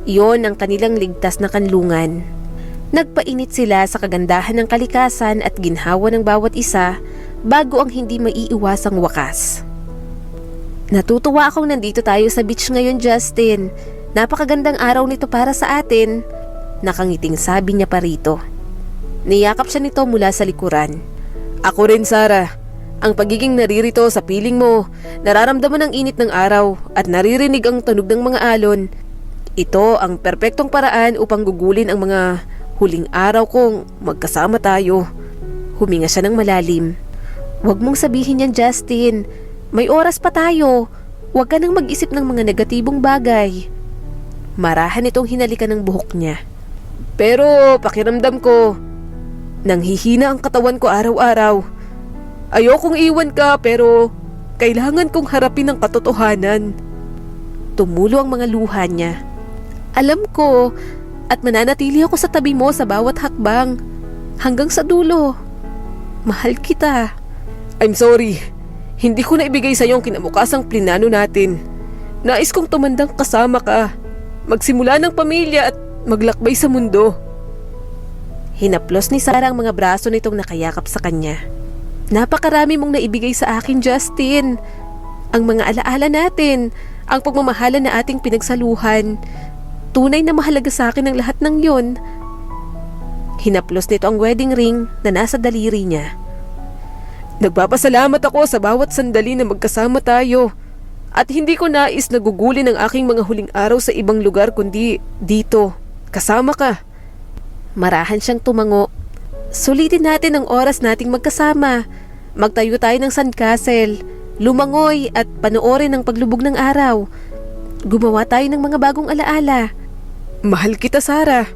iyon ang kanilang ligtas na kanlungan. Nagpainit sila sa kagandahan ng kalikasan at ginhawa ng bawat isa bago ang hindi maiiwasang wakas. Natutuwa akong nandito tayo sa beach ngayon, Justin. Napakagandang araw nito para sa atin. Nakangiting sabi niya pa rito. Niyakap siya nito mula sa likuran. Ako rin, Sarah. Ang pagiging naririto sa piling mo, nararamdaman ang init ng araw at naririnig ang tunog ng mga alon. Ito ang perpektong paraan upang gugulin ang mga huling araw kong magkasama tayo. Huminga siya ng malalim. Huwag mong sabihin yan, Justin. May oras pa tayo. Huwag ka nang mag-isip ng mga negatibong bagay. Marahan itong hinalikan ng buhok niya. Pero pakiramdam ko, nanghihina ang katawan ko araw-araw. Ayokong iwan ka pero kailangan kong harapin ang katotohanan. Tumulo ang mga luha niya. Alam ko at mananatili ako sa tabi mo sa bawat hakbang hanggang sa dulo. Mahal kita. I'm sorry. Hindi ko na ibigay sa iyo ang kinabukasang plinano natin. Nais kong tumandang kasama ka. Magsimula ng pamilya at maglakbay sa mundo. Hinaplos ni Sarah ang mga braso nitong nakayakap sa kanya. Napakarami mong naibigay sa akin, Justin. Ang mga alaala natin, ang pagmamahalan na ating pinagsaluhan. Tunay na mahalaga sa akin ang lahat ng yon. Hinaplos nito ang wedding ring na nasa daliri niya. Nagpapasalamat ako sa bawat sandali na magkasama tayo. At hindi ko nais na gugulin ang aking mga huling araw sa ibang lugar kundi dito. Kasama ka. Marahan siyang tumango. Sulitin natin ang oras nating magkasama. Magtayo tayo ng sandcastle, lumangoy at panoorin ang paglubog ng araw. Gumawa tayo ng mga bagong alaala. Mahal kita, Sarah.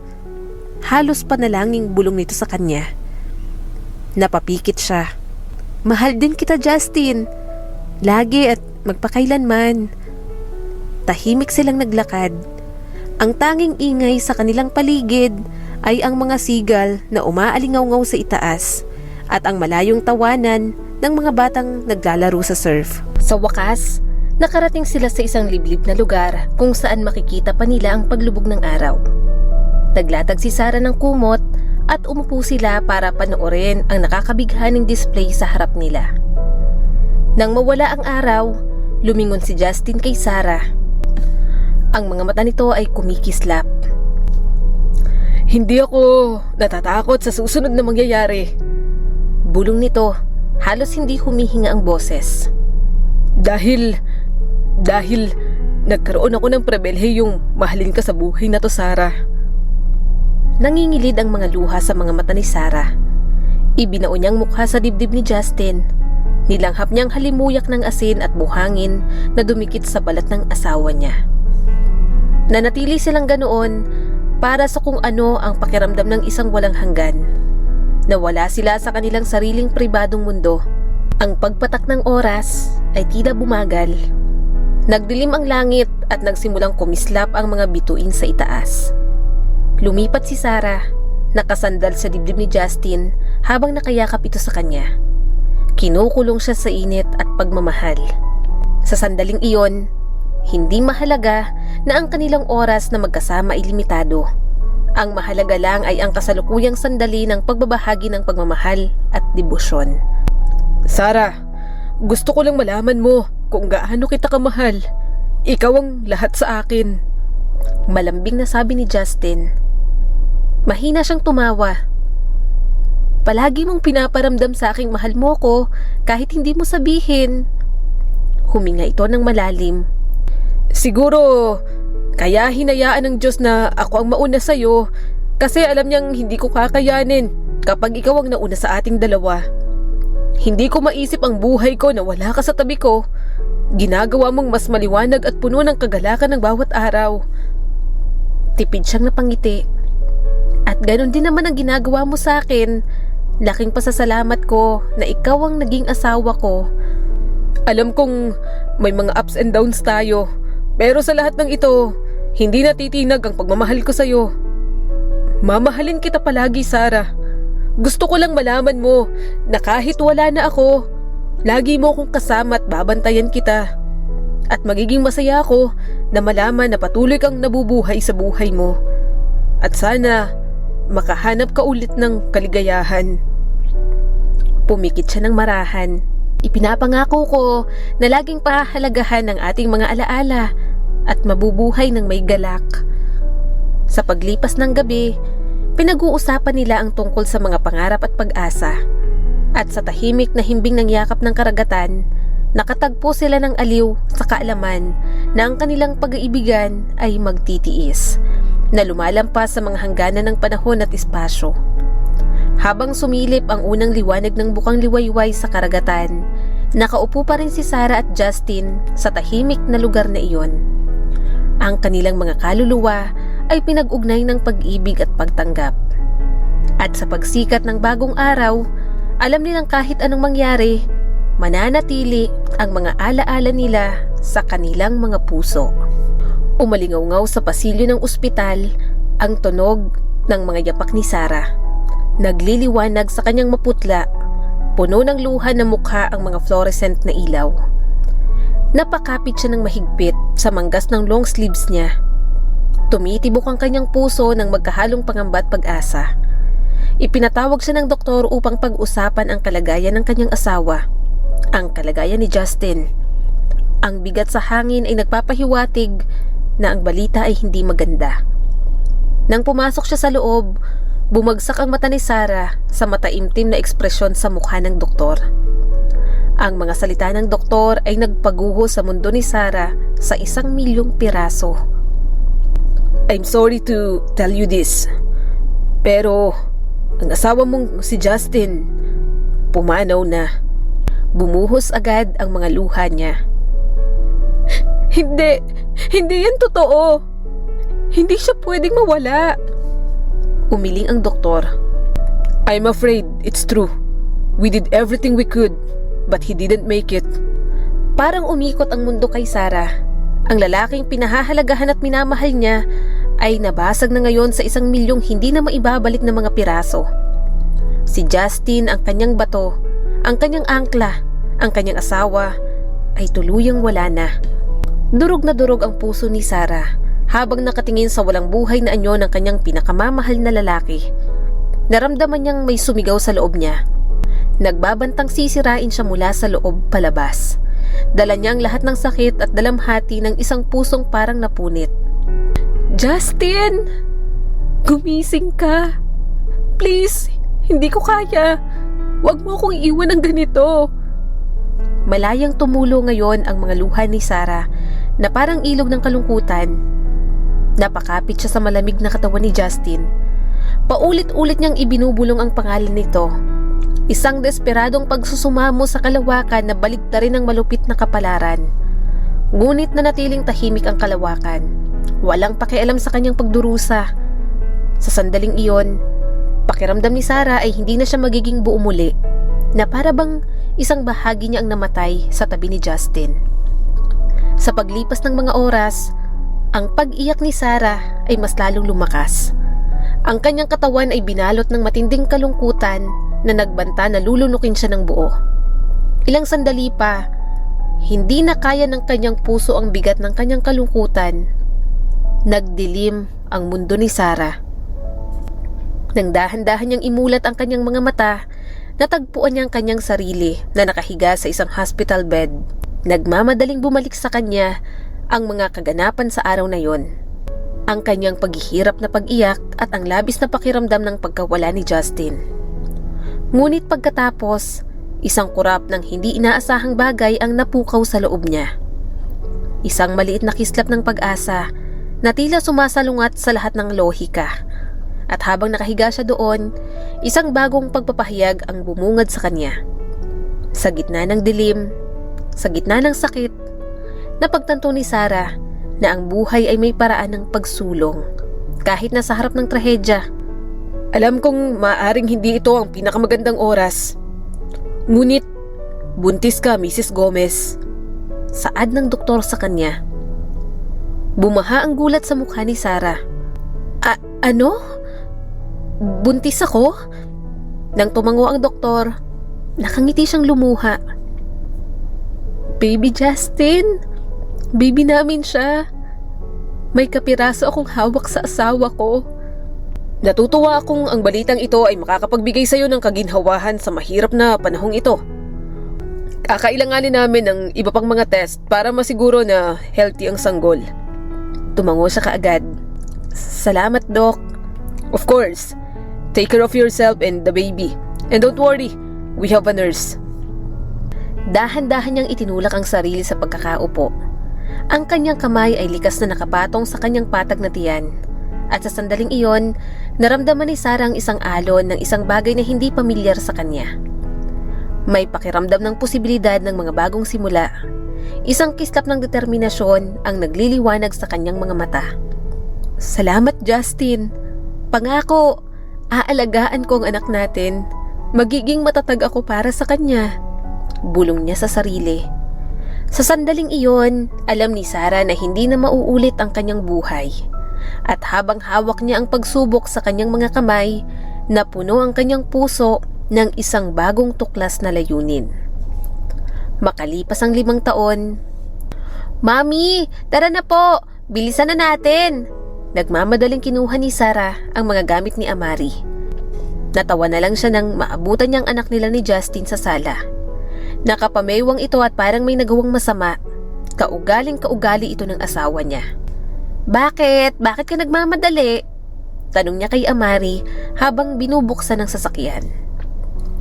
Halos panalangin bulong nito sa kanya. Napapikit siya. Mahal din kita, Justin. Lagi at magpakailanman. Tahimik silang naglakad. Ang tanging ingay sa kanilang paligid ay ang mga sigal na umaalingaw-ngaw sa itaas at ang malayong tawanan ng mga batang naglalaro sa surf. Sa wakas, nakarating sila sa isang liblib na lugar kung saan makikita pa nila ang paglubog ng araw. Naglatag si Sarah ng kumot at umupo sila para panoorin ang nakakabighaning display sa harap nila. Nang mawala ang araw, lumingon si Justin kay Sarah. Ang mga mata nito ay kumikislap. Hindi ako natatakot sa susunod na mangyayari. Bulong nito, halos hindi humihinga ang boses. Dahil nagkaroon ako ng pribilehiyong mahalin ka sa buhay na to, Sarah. Nangingilid ang mga luha sa mga mata ni Sarah. Ibinao niyang mukha sa dibdib ni Justin. Nilanghap niyang halimuyak ng asin at buhangin na dumikit sa balat ng asawa niya. Nanatili silang ganoon para sa kung ano ang pakiramdam ng isang walang hanggan. Nawala sila sa kanilang sariling pribadong mundo. Ang pagpatak ng oras ay tila bumagal. Nagdilim ang langit at nagsimulang kumislap ang mga bituin sa itaas. Lumipat si Sarah, nakasandal sa dibdib ni Justin habang nakayakap ito sa kanya. Kinukulong siya sa init at pagmamahal. Sa sandaling iyon, hindi mahalaga na ang kanilang oras na magkasama ay limitado. Ang mahalaga lang ay ang kasalukuyang sandali ng pagbabahagi ng pagmamahal at debosyon. Sarah, gusto ko lang malaman mo kung gaano kita kamahal. Ikaw ang lahat sa akin. Malambing na sabi ni Justin. Mahina siyang tumawa. Palagi mong pinaparamdam sa aking mahal mo ko kahit hindi mo sabihin. Huminga ito ng malalim. Siguro, kaya hinayaan ng Diyos na ako ang mauna sa'yo kasi alam niyang hindi ko kakayanin kapag ikaw ang nauna sa ating dalawa. Hindi ko maisip ang buhay ko na wala ka sa tabi ko. Ginagawa mong mas maliwanag at puno ng kagalakan ng bawat araw. Tipid siyang napangiti. At ganon din naman ang ginagawa mo sa akin. Laking pasasalamat ko na ikaw ang naging asawa ko. Alam kong may mga ups and downs tayo, pero sa lahat ng ito, hindi natitinag ang pagmamahal ko sa'yo. Mamahalin kita palagi, Sarah. Gusto ko lang malaman mo na kahit wala na ako, lagi mo akong kasama at babantayan kita. At magiging masaya ako na malaman na patuloy kang nabubuhay sa buhay mo. At sana makahanap ka ulit ng kaligayahan. Pumikit siya ng marahan. Ipinapangako ko na laging pahahalagahan ng ating mga alaala at mabubuhay ng may galak. Sa paglipas ng gabi, pinag-uusapan nila ang tungkol sa mga pangarap at pag-asa. At sa tahimik na himbing ng yakap ng karagatan, nakatagpo sila ng aliw sa kaalaman na ang kanilang pag-iibigan ay magtitiis, na lumalampas sa mga hangganan ng panahon at espasyo. Habang sumilip ang unang liwanag ng bukang liwayway sa karagatan, nakaupo pa rin si Sarah at Justin sa tahimik na lugar na iyon. Ang kanilang mga kaluluwa ay pinag-ugnay ng pag-ibig at pagtanggap. At sa pagsikat ng bagong araw, alam nilang kahit anong mangyari, mananatili ang mga alaala nila sa kanilang mga puso. Umalingaw-ngaw sa pasilyo ng ospital ang tunog ng mga yapak ni Sarah. Nagliliwanag sa kanyang maputla, puno ng luha na mukha ang mga fluorescent na ilaw. Napakapit siya ng mahigpit sa manggas ng long sleeves niya. Tumitibok ang kanyang puso ng magkahalong pangamba at pag-asa. Ipinatawag siya ng doktor upang pag-usapan ang kalagayan ng kanyang asawa, ang kalagayan ni Justin. Ang bigat sa hangin ay nagpapahiwatig na ang balita ay hindi maganda. Nang pumasok siya sa loob, bumagsak ang mata ni Sarah sa mataimtim na ekspresyon sa mukha ng doktor. Ang mga salita ng doktor ay nagpaguho sa mundo ni Sarah sa 1,000,000 piraso. I'm sorry to tell you this, pero ang asawa mong si Justin, pumanaw na. Bumuhos agad ang mga luha niya. Hindi yan totoo. Hindi siya pwedeng mawala. Umiling ang doktor. I'm afraid it's true. We did everything we could, but he didn't make it. Parang umikot ang mundo kay Sarah. Ang lalaking pinahahalagahan at minamahal niya ay nabasag na ngayon sa 1,000,000 hindi na maibabalik na mga piraso. Si Justin, ang kanyang bato, ang kanyang angkla, ang kanyang asawa, ay tuluyang wala na. Durog na durog ang puso ni Sarah habang nakatingin sa walang buhay na anyo ng kanyang pinakamamahal na lalaki. Naramdaman niyang may sumigaw sa loob niya. Nagbabantang sisirain siya mula sa loob palabas. Dala niya ang lahat ng sakit at dalamhati ng isang pusong parang napunit. Justin! Gumising ka! Please! Hindi ko kaya! Huwag mo akong iwan ng ganito! Malayang tumulo ngayon ang mga luha ni Sarah na parang ilog ng kalungkutan. Napakapit siya sa malamig na katawan ni Justin. Paulit-ulit niyang ibinubulong ang pangalan nito. Isang desperadong pagsusumamo sa kalawakan na baligtarin ng malupit na kapalaran. Ngunit nanatiling tahimik ang kalawakan. Walang pakialam sa kanyang pagdurusa. Sa sandaling iyon, pakiramdam ni Sarah ay hindi na siya magiging buo muli, na para bang isang bahagi niya ang namatay sa tabi ni Justin. Sa paglipas ng mga oras, ang pag-iyak ni Sarah ay mas lalong lumakas. Ang kanyang katawan ay binalot ng matinding kalungkutan na nagbanta na lulunukin siya ng buo. Ilang sandali pa, hindi na kaya ng kanyang puso ang bigat ng kanyang kalungkutan. Nagdilim ang mundo ni Sarah. Nang dahan-dahan niyang imulat ang kanyang mga mata, natagpuan niya ang kanyang sarili na nakahiga sa isang hospital bed. Nagmamadaling bumalik sa kanya ang mga kaganapan sa araw na yon. Ang kanyang paghihirap na pag-iyak at ang labis na pakiramdam ng pagkawala ni Justin. Ngunit pagkatapos, isang kurap ng hindi inaasahang bagay ang napukaw sa loob niya. Isang maliit na kislap ng pag-asa na tila sumasalungat sa lahat ng lohika. At habang nakahiga siya doon, isang bagong pagpapahayag ang bumungad sa kanya. Sa gitna ng dilim, sa gitna ng sakit Napagtanto ni Sarah na ang buhay ay may paraan ng pagsulong kahit nasa harap ng trahedya. Alam kong maaaring hindi ito ang pinakamagandang oras. Ngunit, buntis ka, Mrs. Gomez. Saad ng doktor sa kanya. Bumaha ang gulat sa mukha ni Sarah. Ano? Buntis ako? Nang tumango ang doktor, nakangiti siyang lumuha. Baby Justin, baby namin siya. May kapiraso akong hawak sa asawa ko. Natutuwa akong ang balitang ito ay makakapagbigay sa iyo ng kaginhawahan sa mahirap na panahong ito. Kakailanganin namin ng iba pang mga test para masiguro na healthy ang sanggol. Tumango siya kaagad. Salamat, Doc. Of course, take care of yourself and the baby. And don't worry, we have a nurse. Dahan-dahan niyang itinulak ang sarili sa pagkakaupo. Ang kanyang kamay ay likas na nakapatong sa kanyang patag na tiyan. At sa sandaling iyon, naramdaman ni Sarah ang isang alon ng isang bagay na hindi pamilyar sa kanya. May pakiramdam ng posibilidad ng mga bagong simula. Isang kislap ng determinasyon ang nagliliwanag sa kanyang mga mata. Salamat, Justin. Pangako, aalagaan ko ang anak natin. Magiging matatag ako para sa kanya. Bulong niya sa sarili. Sa sandaling iyon, alam ni Sarah na hindi na mauulit ang kanyang buhay. At habang hawak niya ang pagsubok sa kanyang mga kamay, napuno ang kanyang puso ng isang bagong tuklas na layunin. Makalipas ang 5 taon, Mami, tara na po! Bilisan na natin! Nagmamadaling kinuha ni Sarah ang mga gamit ni Amari. Natawa na lang siya nang maabutan niyang anak nila ni Justin sa sala. Nakapamewang ito at parang may nagawang masama. Kaugaling-kaugali ito ng asawa niya. Bakit? Bakit ka nagmamadali? Tanong niya kay Amari habang binubuksan ng sasakyan.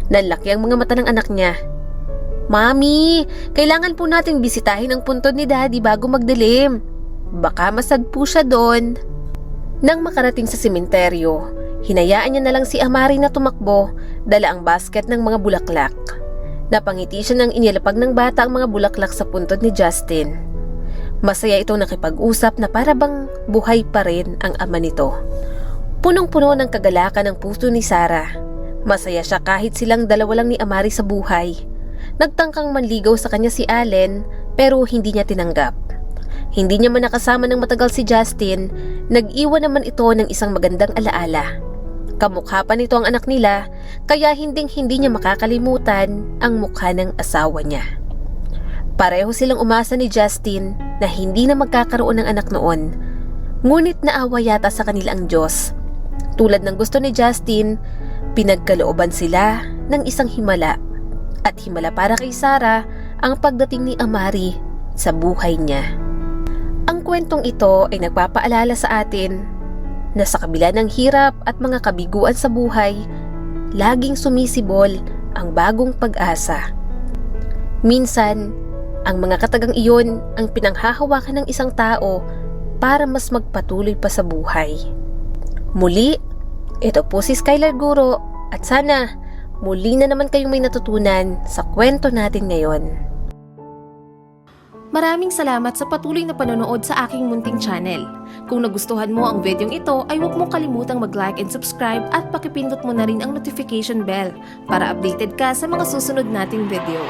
Nanlaki ang mga mata ng anak niya. Mami, kailangan po nating bisitahin ang puntod ni Daddy bago magdilim. Baka masad po siya doon. Nang makarating sa sementeryo, hinayaan niya na lang si Amari na tumakbo, dala ang basket ng mga bulaklak. Napangiti siya nang inilapag ng bata ang mga bulaklak sa puntod ni Justin. Masaya itong nakipag-usap na para bang buhay pa rin ang ama nito. Punong-puno ng kagalakan ang puso ni Sarah. Masaya siya kahit silang dalawa lang ni Amari sa buhay. Nagtangkang manligaw sa kanya si Allen pero hindi niya tinanggap. Hindi niya man nakasama ng matagal si Justin, nag-iwan naman ito ng isang magandang alaala. Kamukha pa nito ang anak nila, kaya hindi niya makakalimutan ang mukha ng asawa niya. Pareho silang umasa ni Justin na hindi na magkakaroon ng anak noon. Ngunit naawa yata sa kanila ang Diyos. Tulad ng gusto ni Justin, pinagkalooban sila ng isang himala. At himala para kay Sarah ang pagdating ni Amari sa buhay niya. Ang kwentong ito ay nagpapaalala sa atin na sa kabila ng hirap at mga kabiguan sa buhay, laging sumisibol ang bagong pag-asa. Minsan, ang mga katagang iyon ang pinanghahawakan ng isang tao para mas magpatuloy pa sa buhay. Muli, ito po si Skylar Guro at sana muli na naman kayong may natutunan sa kwento natin ngayon. Maraming salamat sa patuloy na panonood sa aking munting channel. Kung nagustuhan mo ang videong ito ay huwag mo kalimutang mag-like and subscribe at pakipindot mo na rin ang notification bell para updated ka sa mga susunod nating video.